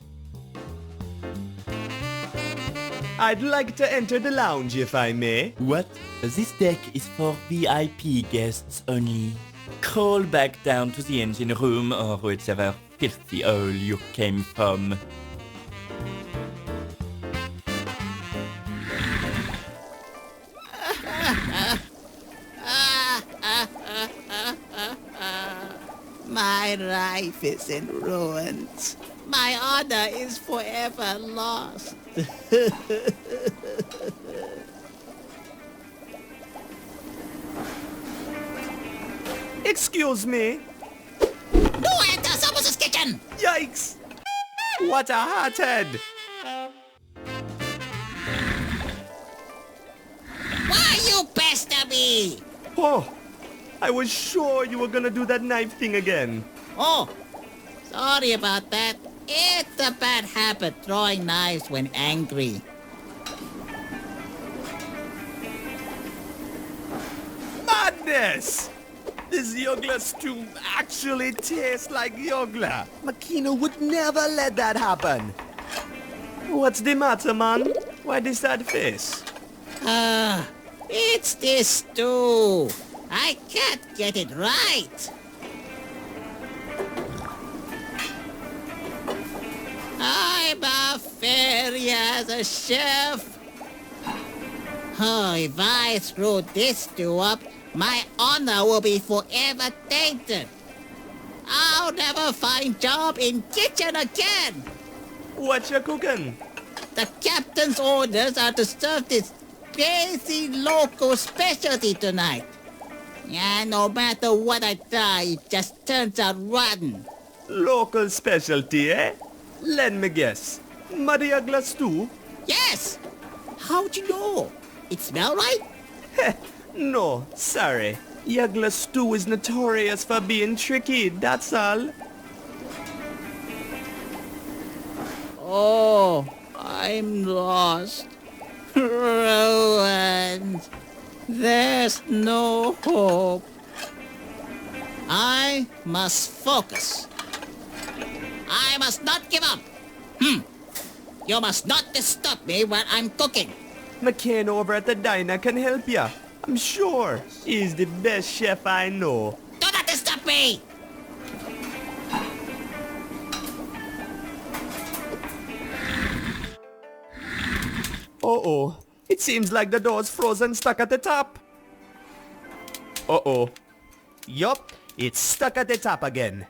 I'd like to enter the lounge if I may. What? This deck is for VIP guests only. Crawl back down to the engine room or whichever filthy hole you came from. My life is in ruins. My honor is forever lost. Excuse me. No enter Samus's kitchen! Yikes! What a hothead! Why you pester me? Oh, I was sure you were gonna do that knife thing again. Oh, sorry about that. It's a bad habit throwing knives when angry. Madness! This Yogla stew actually tastes like Yogla. Makino would never let that happen. What's the matter, man? Why this sad face? It's this stew. I can't get it right. I'm a failure as a chef. Oh, if I screw this stew up, my honor will be forever tainted. I'll never find job in kitchen again. What you cooking? The captain's orders are to serve this crazy local specialty tonight. Yeah, no matter what I try, it just turns out rotten. Local specialty, eh? Let me guess. Muddy Yogla stew? Yes! How'd you know? It smell right? No, sorry. Yogla stew is notorious for being tricky, that's all. Oh, I'm lost. Ruined. There's no hope. I must focus. I must not give up. You must not disturb me when I'm cooking. McCain over at the diner can help ya. I'm sure he's the best chef I know. Do not disturb me! Uh-oh. It seems like the door's frozen stuck at the top. Uh-oh. Yup, it's stuck at the top again.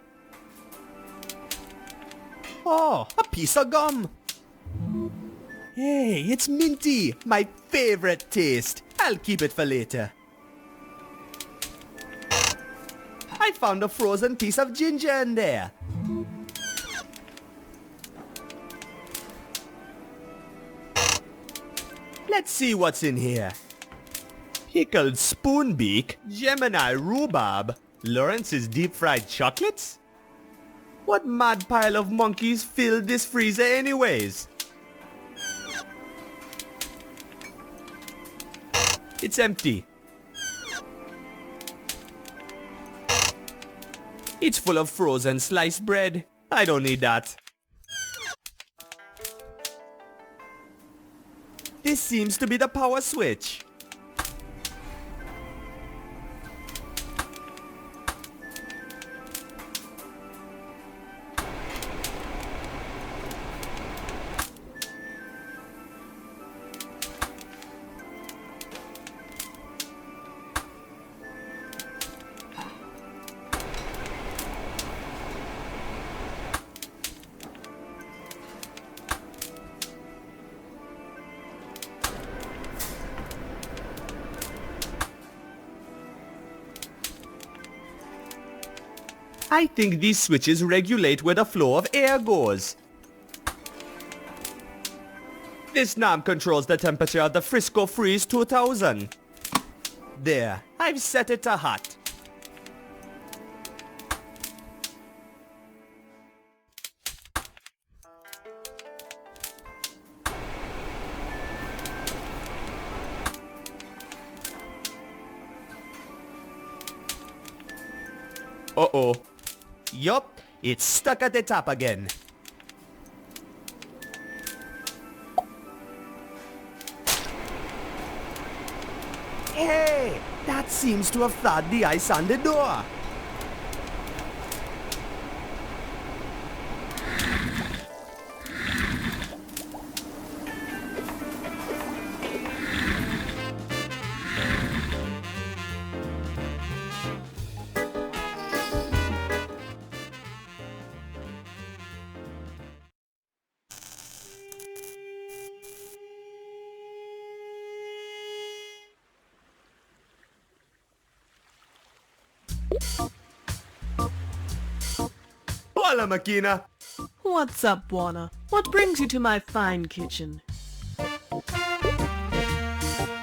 Oh, a piece of gum. Hey, it's minty. My favorite taste. I'll keep it for later. I found a frozen piece of ginger in there. Let's see what's in here. Pickled spoonbeak? Gemini rhubarb? Lawrence's deep-fried chocolates? What mad pile of monkeys filled this freezer anyways? It's empty. It's full of frozen sliced bread. I don't need that. This seems to be the power switch. I think these switches regulate where the flow of air goes. This knob controls the temperature of the Frisco Freeze 2000. There, I've set it to hot. Uh-oh. Yup, it's stuck at the top again. Hey, that seems to have thawed the ice on the door. Hola, Makina. What's up, Buona? What brings you to my fine kitchen?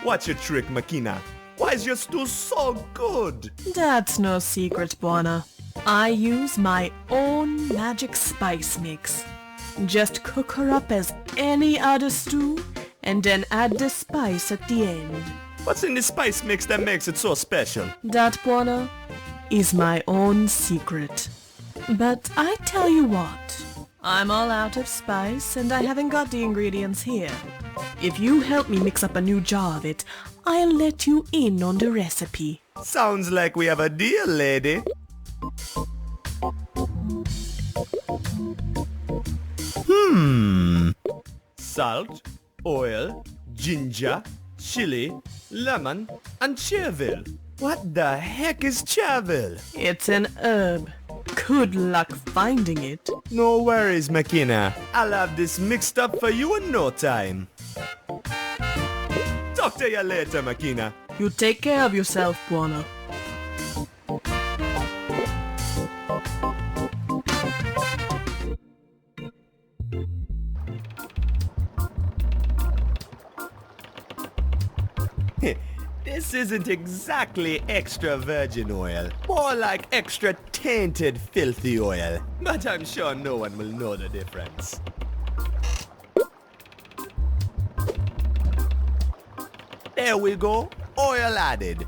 What's your trick, Makina? Why is your stew so good? That's no secret, Buona. I use my own magic spice mix. Just cook her up as any other stew, and then add the spice at the end. What's in the spice mix that makes it so special? That, Buona, is my own secret. But I tell you what, I'm all out of spice and I haven't got the ingredients here. If you help me mix up a new jar of it, I'll let you in on the recipe. Sounds like we have a deal, lady. Salt, oil, ginger, chili, lemon, and chervil. What the heck is chervil? It's an herb. Good luck finding it. No worries, Makina. I'll have this mixed up for you in no time. Talk to you later, Makina. You take care of yourself, Buona. This isn't exactly extra virgin oil. More like extra tainted filthy oil. But I'm sure no one will know the difference. There we go. Oil added.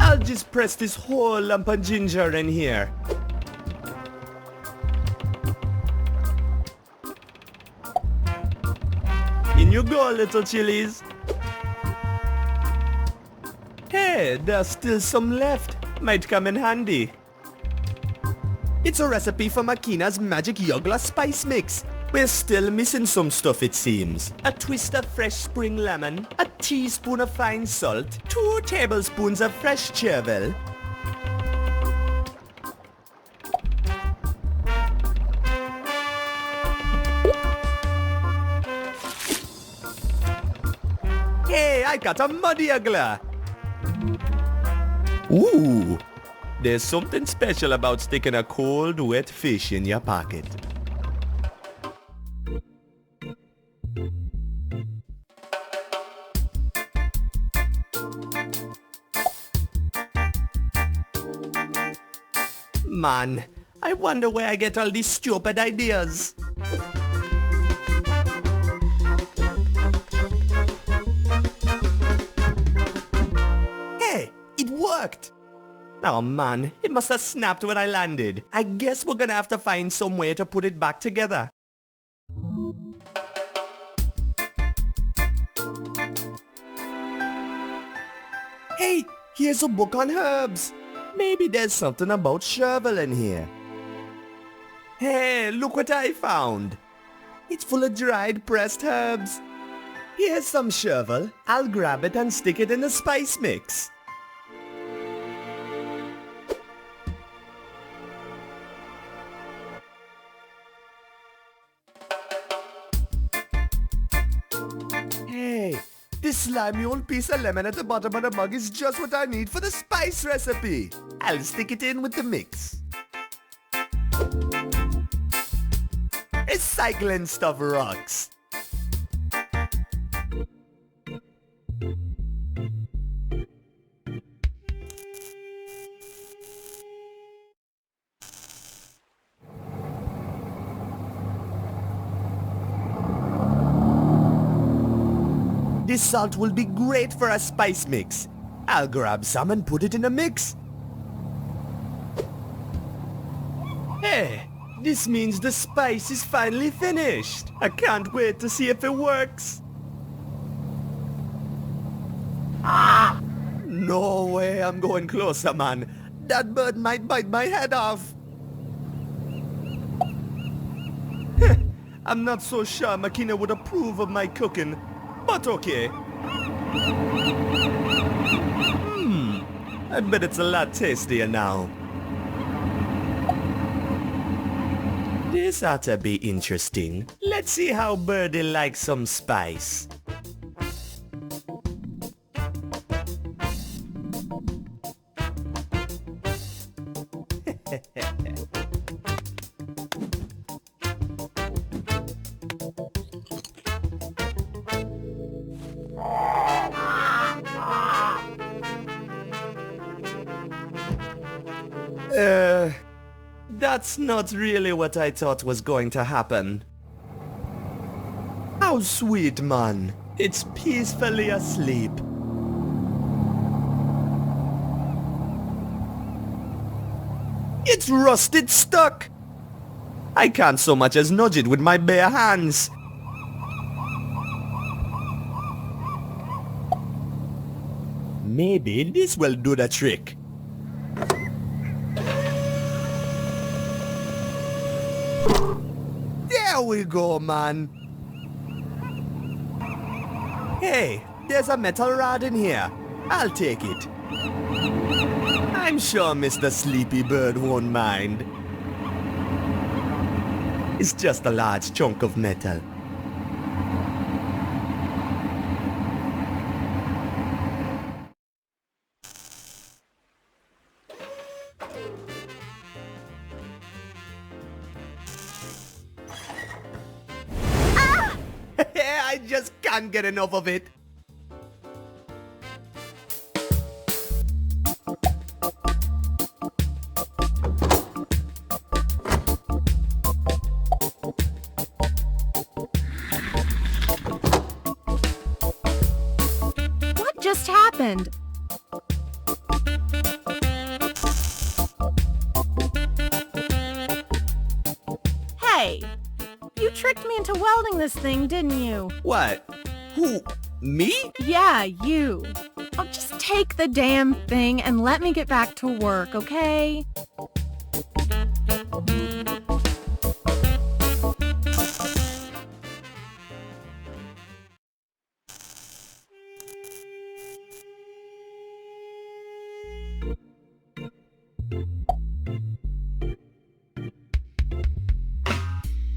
I'll just press this whole lump of ginger in here. In you go, little chilies. Hey, there's still some left. Might come in handy. It's a recipe for Makina's Magic Yuggler Spice Mix. We're still missing some stuff, it seems. A twist of fresh spring lemon, a teaspoon of fine salt, 2 tablespoons of fresh chervil, Hey, I got a muddy uggler. Ooh, there's something special about sticking a cold, wet fish in your pocket. Man, I wonder where I get all these stupid ideas. Hey, it worked! Oh man, it must have snapped when I landed. I guess we're gonna have to find some way to put it back together. Hey, here's a book on herbs. Maybe there's something about chervil in here. Hey, look what I found. It's full of dried pressed herbs. Here's some chervil. I'll grab it and stick it in the spice mix. Hey, this slimy old piece of lemon at the bottom of the mug is just what I need for the spice recipe. I'll stick it in with the mix. Recycling stuff rocks. This salt will be great for a spice mix. I'll grab some and put it in a mix. Hey, this means the spice is finally finished. I can't wait to see if it works. Ah! No way I'm going closer, man. That bird might bite my head off. I'm not so sure Makina would approve of my cooking, but okay. I bet it's a lot tastier now. This ought to be interesting. Let's see how Birdie likes some spice. That's not really what I thought was going to happen. How sweet, man. It's peacefully asleep. It's rusted stuck. I can't so much as nudge it with my bare hands. Maybe this will do the trick. There we go, man. Hey, there's a metal rod in here. I'll take it. I'm sure Mr. Sleepy Bird won't mind. It's just a large chunk of metal. I just can't get enough of it. What just happened? Hey! You tricked me into welding this thing, didn't you? What? Who? Me? Yeah, you. Oh, just take the damn thing and let me get back to work, okay?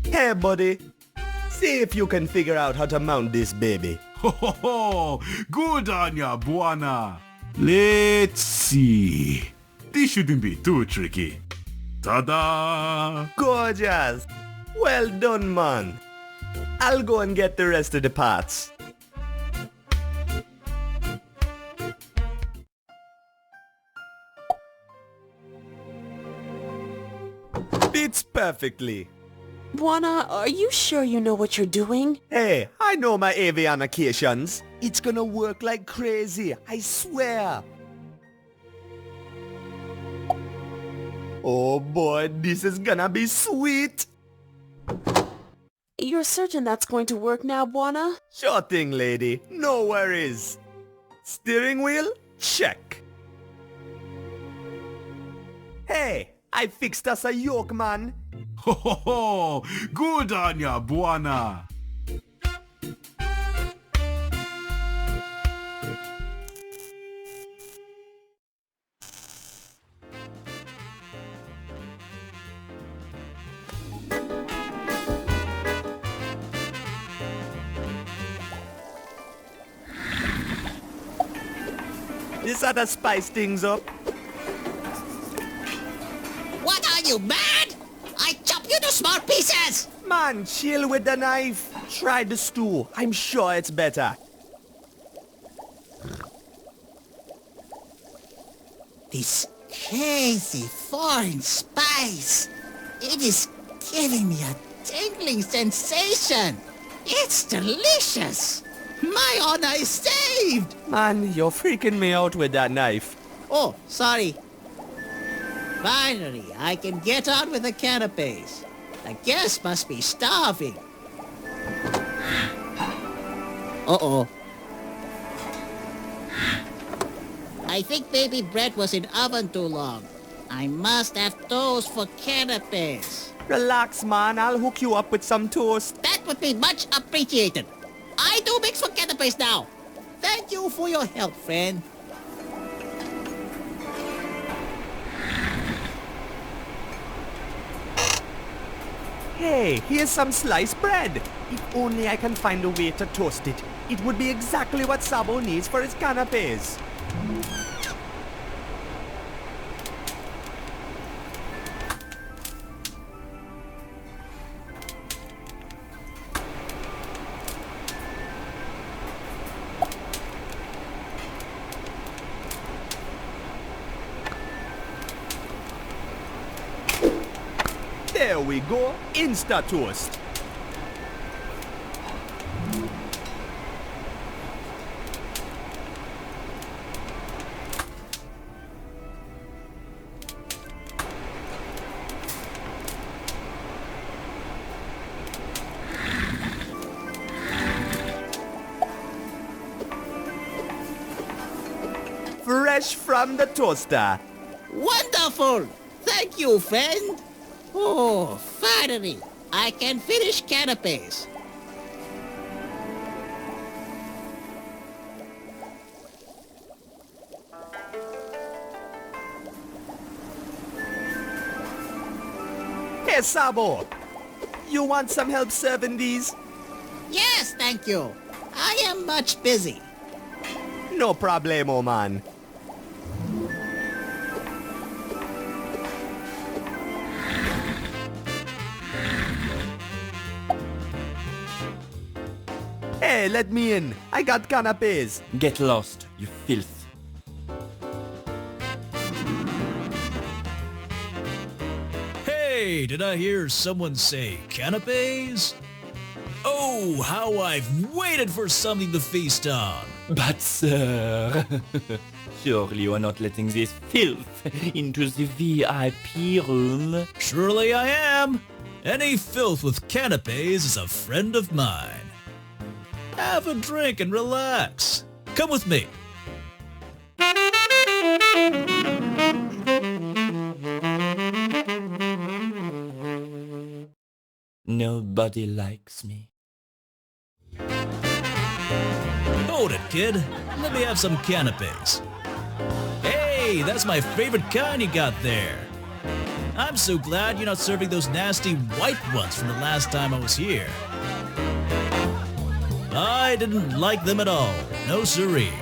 Hey, buddy. See if you can figure out how to mount this baby. Ho ho ho! Good on ya, Buana. Let's see. This shouldn't be too tricky. Ta-da! Gorgeous. Well done, man. I'll go and get the rest of the parts. Fits perfectly. Buona, are you sure you know what you're doing? Hey, I know my avionications. It's gonna work like crazy, I swear. Oh boy, this is gonna be sweet. You're certain that's going to work now, Buona? Sure thing, lady. No worries. Steering wheel? Check. Hey, I fixed us a yoke, man. Ho ho ho! Good on ya, Buona! This oughta spice things up. What are you, mad? I chop you to small pieces! Man, chill with the knife. Try the stew. I'm sure it's better. This crazy foreign spice. It is giving me a tingling sensation. It's delicious. My honor is saved. Man, you're freaking me out with that knife. Oh, sorry. Finally, I can get on with the canapes. The guests must be starving. Uh-oh. I think baby bread was in oven too long. I must have toast for canapes. Relax, man. I'll hook you up with some toast. That would be much appreciated. I do mix for canapes now. Thank you for your help, friend. Hey, here's some sliced bread. If only I can find a way to toast it. It would be exactly what Sabo needs for his canapes. There we go, Insta toast. Fresh from the toaster. Wonderful! Thank you, friend. Oh, finally, I can finish canapes. Hey, Sabo. You want some help serving these? Yes, thank you. I am much busy. No problemo, man. Hey, let me in. I got canapes. Get lost, you filth. Hey, did I hear someone say canapes? Oh, how I've waited for something to feast on. But sir, surely you are not letting this filth into the VIP room. Surely I am. Any filth with canapes is a friend of mine. Have a drink and relax. Come with me. Nobody likes me. Hold it, kid. Let me have some canapes. Hey, that's my favorite kind you got there. I'm so glad you're not serving those nasty white ones from the last time I was here. I didn't like them at all. No siree.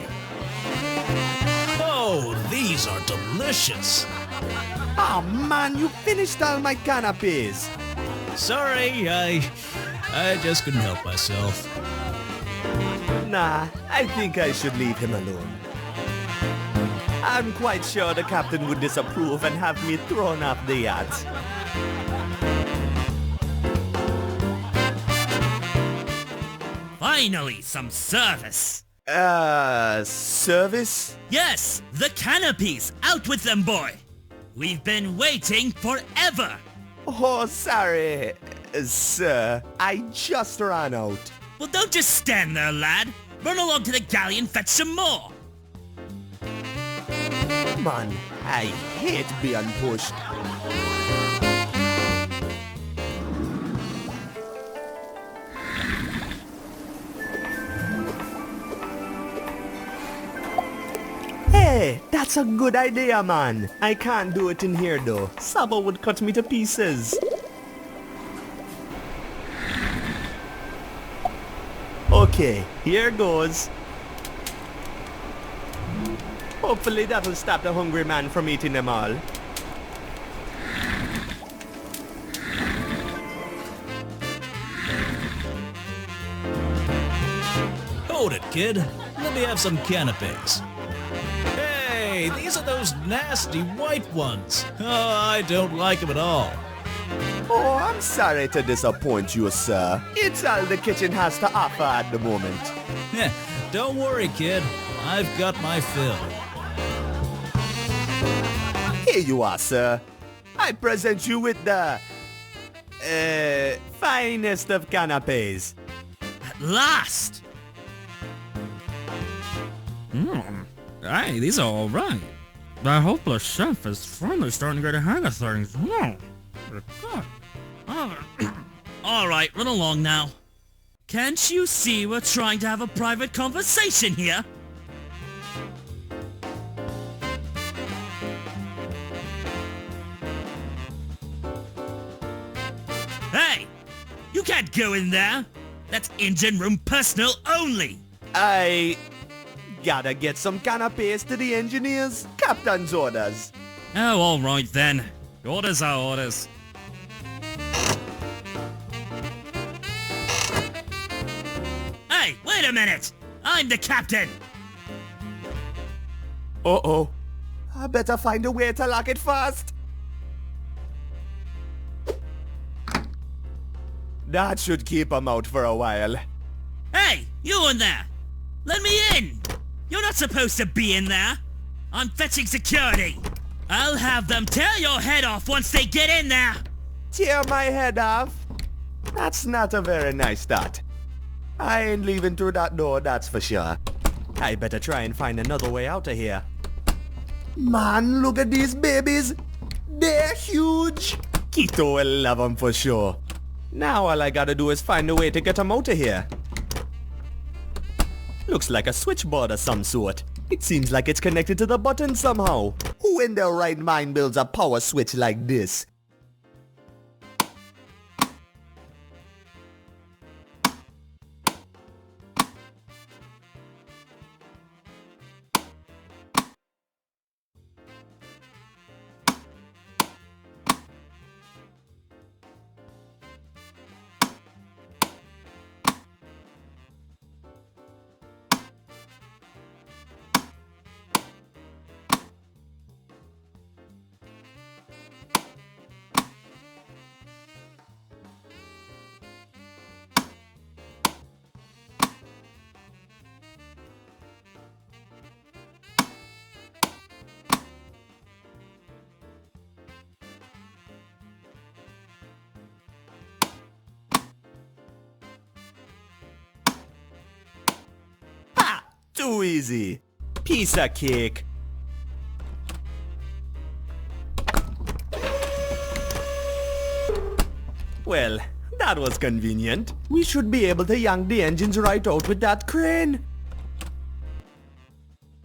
Oh, these are delicious. Oh man, you finished all my canapes. Sorry, I just couldn't help myself. Nah, I think I should leave him alone. I'm quite sure the captain would disapprove and have me thrown off the yacht. Finally, some service. Service? Yes, the canopies. Out with them, boy. We've been waiting forever. Oh, sorry, sir. I just ran out. Well, don't just stand there, lad. Run along to the galley and fetch some more. Man, I hate being pushed. Hey, that's a good idea, man. I can't do it in here, though. Sabo would cut me to pieces. Okay, here goes. Hopefully that'll stop the hungry man from eating them all. Hold it, kid. Let me have some canapes. Hey, these are those nasty white ones. Oh, I don't like them at all. Oh, I'm sorry to disappoint you, sir. It's all the kitchen has to offer at the moment. Heh, don't worry, kid. I've got my fill. Here you are, sir. I present you with the, finest of canapes. At last! Hey, these are alright. The hopeless chef is finally starting to get a hang of things. Alright, run along now. Can't you see we're trying to have a private conversation here? Hey! You can't go in there! That's engine room personal only! I gotta get some canapes to the engineers. Captain's orders. Oh, alright then. Orders are orders. Hey, wait a minute! I'm the captain! Uh-oh. I better find a way to lock it fast. That should keep him out for a while. Hey, you in there! Let me in! You're not supposed to be in there! I'm fetching security! I'll have them tear your head off once they get in there! Tear my head off? That's not a very nice thought. I ain't leaving through that door, that's for sure. I better try and find another way out of here. Man, look at these babies! They're huge! Quito will love them for sure. Now all I gotta do is find a way to get them out of here. Looks like a switchboard of some sort. It seems like it's connected to the button somehow. Who in their right mind builds a power switch like this? Too easy. Piece of cake. Well, that was convenient. We should be able to yank the engines right out with that crane.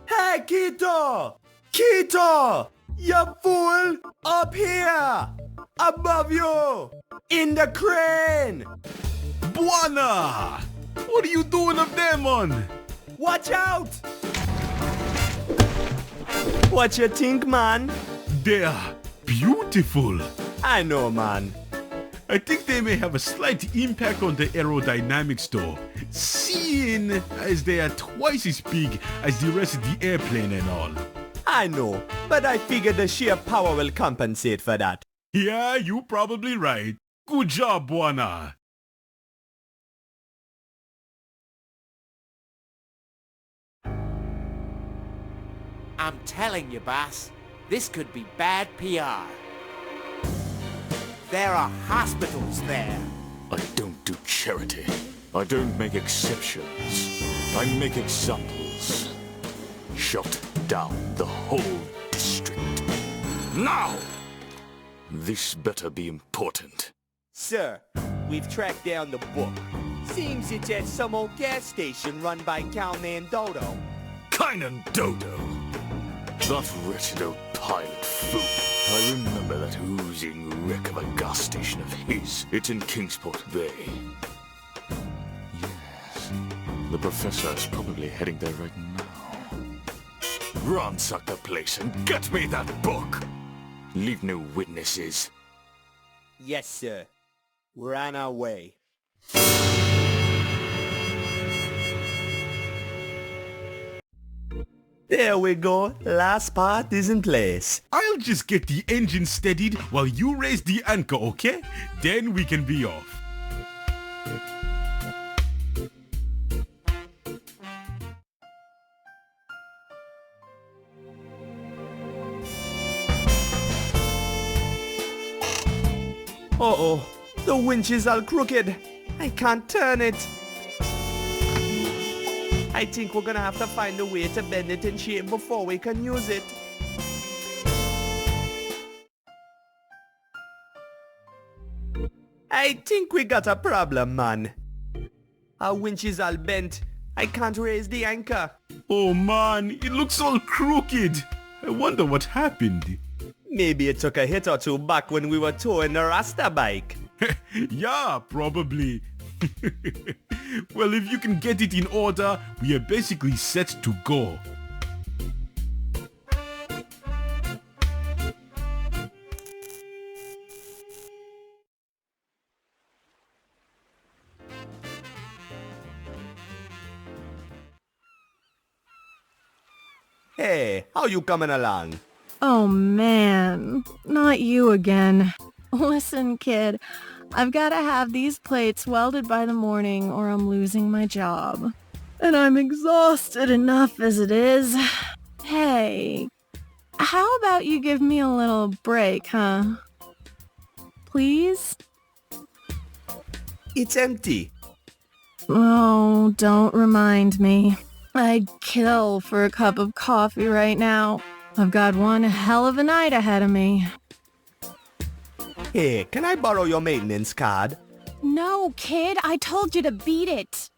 Hey, Quito! Quito! You fool! Up here! Above you! In the crane! Buana! What are you doing up there, man? Watch out! What you think, man? They're beautiful. I know, man. I think they may have a slight impact on the aerodynamics though, seeing as they are twice as big as the rest of the airplane and all. I know, but I figure the sheer power will compensate for that. Yeah, you're probably right. Good job, Buana. I'm telling you, boss, this could be bad PR. There are hospitals there. I don't do charity. I don't make exceptions. I make examples. Shut down the whole district. Now! This better be important. Sir, we've tracked down the book. Seems it's at some old gas station run by Cowman Dodo. Kynan Dodo! That wretched old pilot fool. I remember that oozing wreck of a gas station of his. It's in Kingsport Bay. Yes, the professor is probably heading there right now. Ransack the place and get me that book! Leave no witnesses. Yes, sir. We're on our way. There we go. Last part is in place. I'll just get the engine steadied while you raise the anchor, okay? Then we can be off. Uh-oh. The winch is all crooked. I can't turn it. I think we're gonna have to find a way to bend it in shape before we can use it. I think we got a problem, man. Our winch is all bent. I can't raise the anchor. Oh man, it looks all crooked. I wonder what happened. Maybe it took a hit or two back when we were towing the Rasta bike. Yeah, probably. Well, if you can get it in order, we are basically set to go. Hey, how you coming along? Oh man, not you again. Listen, kid, I've got to have these plates welded by the morning or I'm losing my job. And I'm exhausted enough as it is. Hey, how about you give me a little break, huh? Please? It's empty. Oh, don't remind me. I'd kill for a cup of coffee right now. I've got one hell of a night ahead of me. Hey, can I borrow your maintenance card? No, kid, I told you to beat it.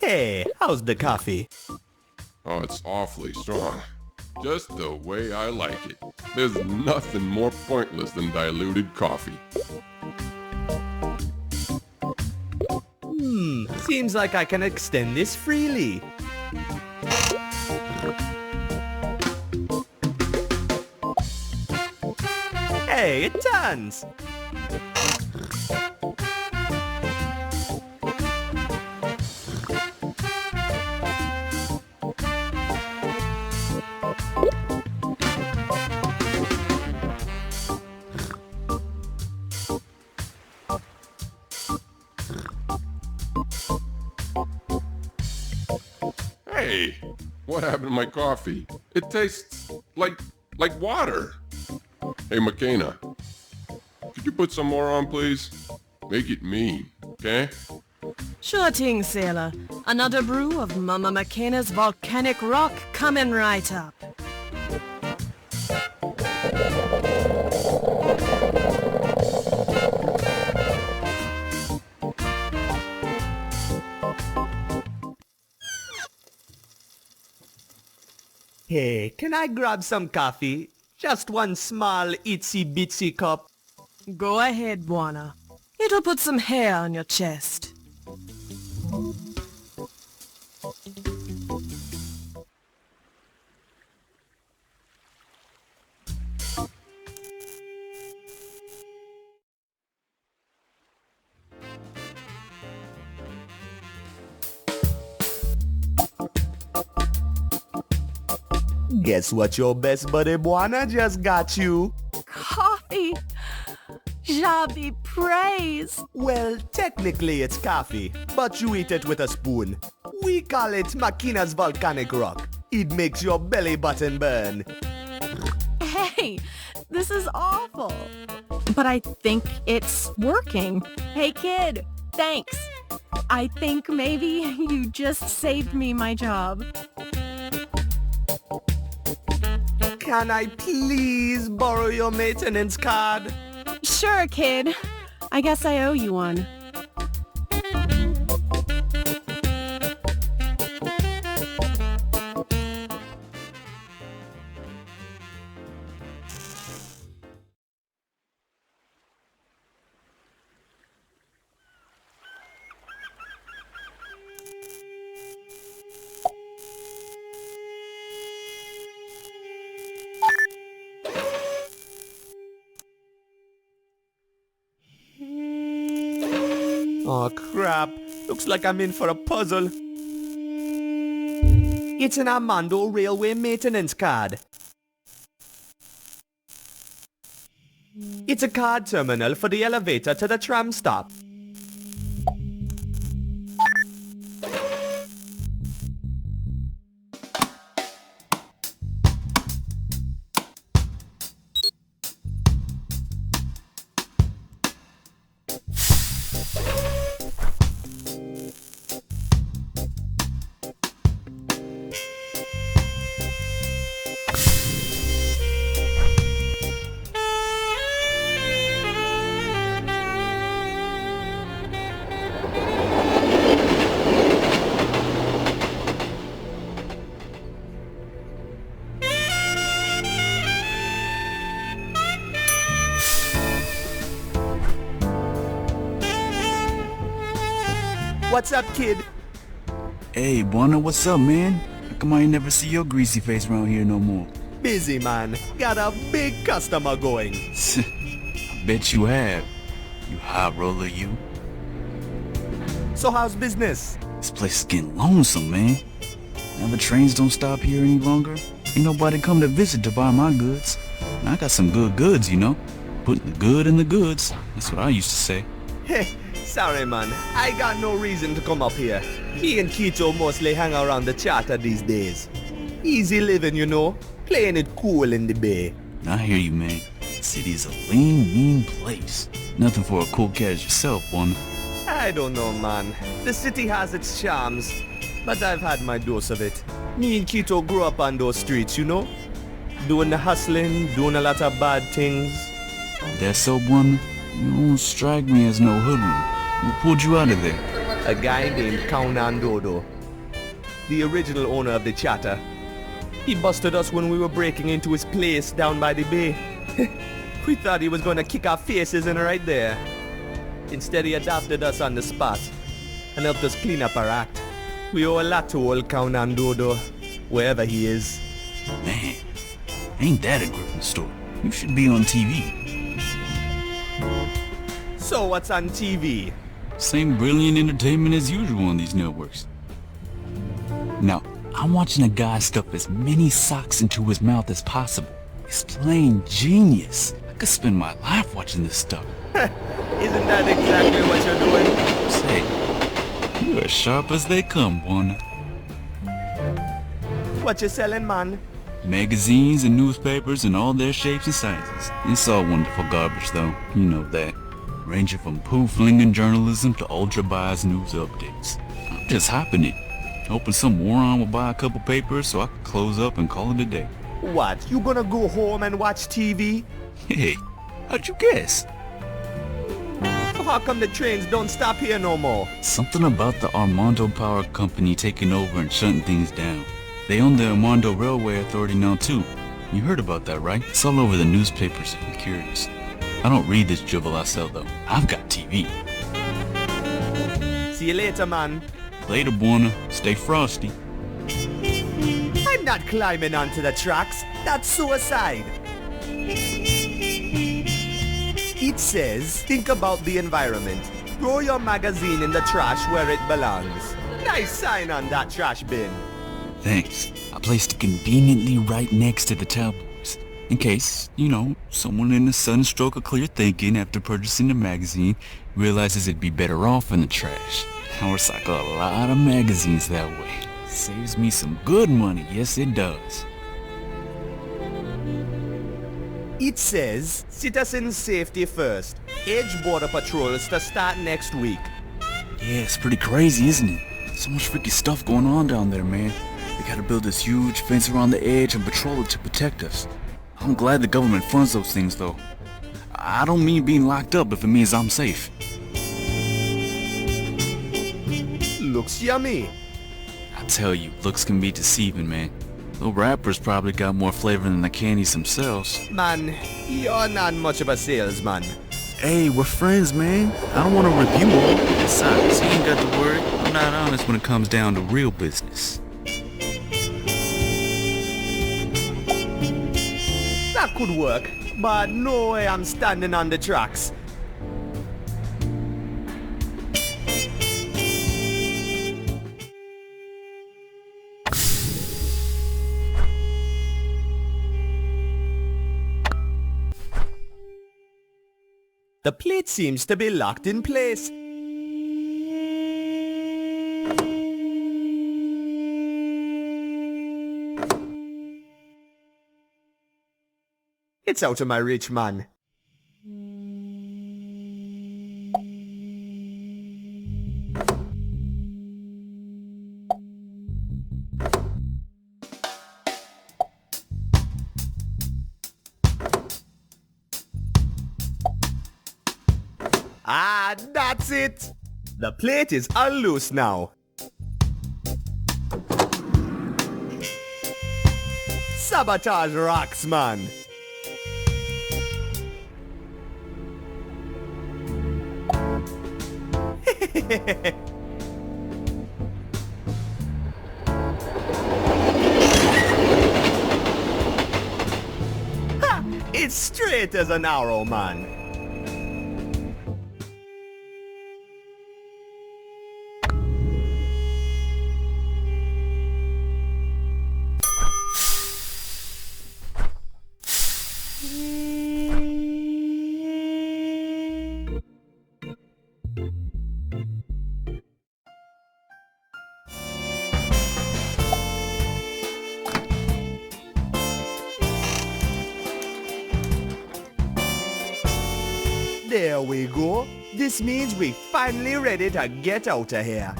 Hey, how's the coffee? Oh, it's awfully strong. Just the way I like it. There's nothing more pointless than diluted coffee. Seems like I can extend this freely. Hey, it turns! Hey, what happened to my coffee? It tastes like water. Hey, McKenna, could you put some more on, please? Make it mean, okay? Sure thing, sailor. Another brew of Mama McKenna's volcanic rock coming right up. Hey, can I grab some coffee? Just one small itsy bitsy cup. Go ahead, Buana. It'll put some hair on your chest. Guess what your best buddy Buana just got you? Coffee. Ja be praised. Well, technically it's coffee, but you eat it with a spoon. We call it Makina's volcanic rock. It makes your belly button burn. Hey, this is awful. But I think it's working. Hey kid, thanks. I think maybe you just saved me my job. Can I please borrow your maintenance card? Sure, kid. I guess I owe you one. Oh crap, looks like I'm in for a puzzle. It's an Armando Railway maintenance card. It's a card terminal for the elevator to the tram stop. What's up, kid? Hey, Buana, what's up, man? How come I never see your greasy face around here no more? Busy, man. Got a big customer going. I bet you have. You high roller, you. So how's business? This place is getting lonesome, man. Now the trains don't stop here any longer. Ain't nobody come to visit to buy my goods. And I got some good goods, you know. Putting the good in the goods. That's what I used to say. Heh, sorry, man. I got no reason to come up here. Me and Keto mostly hang around the charter these days. Easy living, you know. Playing it cool in the bay. I hear you, man. The city's a lean, mean place. Nothing for a cool cat as yourself, Buana. I don't know, man. The city has its charms, but I've had my dose of it. Me and Keto grew up on those streets, you know? Doing the hustling, doing a lot of bad things. That's so, Buana? You don't strike me as no hoodlum. Who pulled you out of there? A guy named Kaunan Dodo. The original owner of the charter. He busted us when we were breaking into his place down by the bay. We thought he was going to kick our faces in right there. Instead, he adopted us on the spot and helped us clean up our act. We owe a lot to old Kaunan Dodo, wherever he is. Man, ain't that a gripping story? You should be on TV. So what's on TV? Same brilliant entertainment as usual on these networks. Now, I'm watching a guy stuff as many socks into his mouth as possible. It's plain genius. I could spend my life watching this stuff. Isn't that exactly what you're doing? Say, you're as sharp as they come, Buana. What you selling, man? Magazines and newspapers and all their shapes and sizes. It's all wonderful garbage, though. You know that. Ranging from poo-flinging journalism to ultra-biased news updates. I'm just hopping it. Hoping some moron will buy a couple papers so I can close up and call it a day. What? You gonna go home and watch TV? Hey, how'd you guess? How come the trains don't stop here no more? Something about the Armando Power Company taking over and shutting things down. They own the Armando Railway Authority now too. You heard about that, right? It's all over the newspapers if you're curious. I don't read this drivel I sell though. I've got TV. See you later, man. Later, Buana. Stay frosty. I'm not climbing onto the tracks. That's suicide. It says, think about the environment. Throw your magazine in the trash where it belongs. Nice sign on that trash bin. Thanks. I placed it conveniently right next to the tabloids. In case, someone in a sudden stroke of clear thinking after purchasing the magazine realizes it'd be better off in the trash. I recycle a lot of magazines that way. Saves me some good money, yes it does. It says, citizen safety first. Edge border patrols to start next week. Yeah, it's pretty crazy, isn't it? So much freaky stuff going on down there, man. They gotta build this huge fence around the edge and patrol it to protect us. I'm glad the government funds those things, though. I don't mean being locked up if it means I'm safe. Looks yummy. I tell you, looks can be deceiving, man. The rappers probably got more flavor than the candies themselves. Man, you're not much of a salesman. Hey, we're friends, man. I don't want to rip you off. Besides, you ain't got to worry. I'm not honest when it comes down to real business. That could work, but no way I'm standing on the tracks. The plate seems to be locked in place. It's out of my reach, man. Ah, that's it! The plate is unloose now. Sabotage rocks, man! Ha! It's straight as an arrow, man. There we go. This means we're finally ready to get out of here.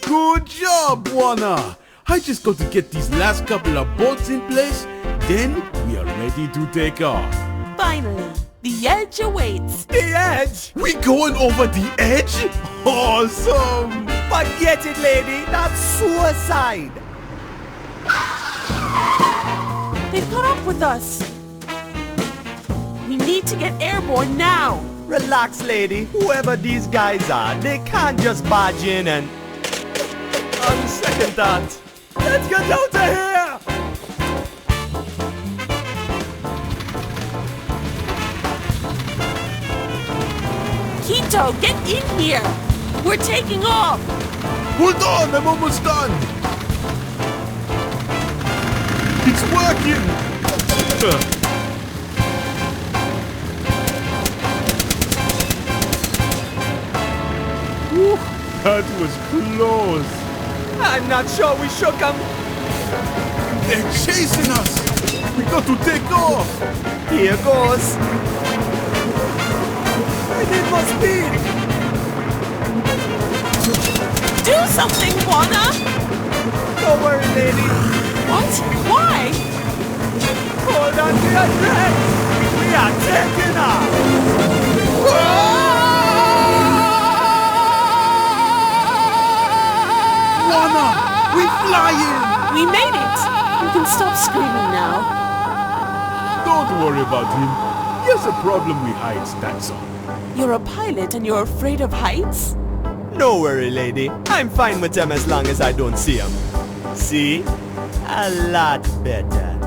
Good job, Warner! I just got to get these last couple of bolts in place, then we are ready to take off. Finally, the edge awaits. The edge? We going over the edge? Awesome! Forget it, lady. That's suicide. They've caught up with us. We need to get airborne now. Relax, lady. Whoever these guys are, they can't just barge in and... On second thought, let's get out of here! Quinto, get in here! We're taking off! Hold on, I'm almost done! It's working! Whew, that was close! I'm not sure we shook them. They're chasing us! We got to take off! Here goes! I need more speed! Do something, Juana! Don't worry, lady. What? Why? Hold on to your dress! We are taking off! Whoa! We're flying! We made it! You can stop screaming now. Don't worry about him. He has a problem with heights, that's all. You're a pilot and you're afraid of heights? No worry, lady. I'm fine with them as long as I don't see them. See? A lot better.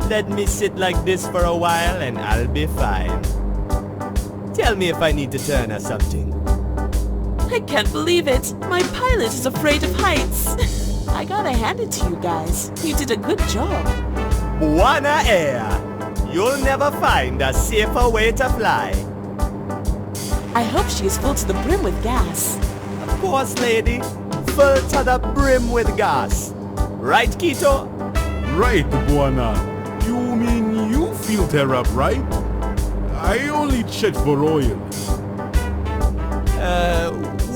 Let me sit like this for a while and I'll be fine. Tell me if I need to turn or something. I can't believe it. My pilot is afraid of heights. I gotta hand it to you guys. You did a good job. Buona Air. You'll never find a safer way to fly. I hope she is full to the brim with gas. Of course, lady. Full to the brim with gas. Right, Quito? Right, Buona. You mean you filled her up, right? I only checked for oil.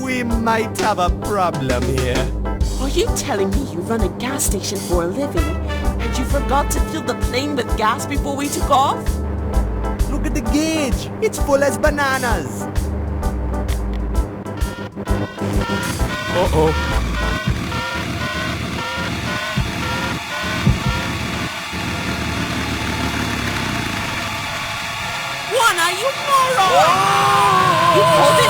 We might have a problem here. Are you telling me you run a gas station for a living and you forgot to fill the plane with gas before we took off? Look at the gauge. It's full as bananas. Uh-oh. Juana, you moron! You pulled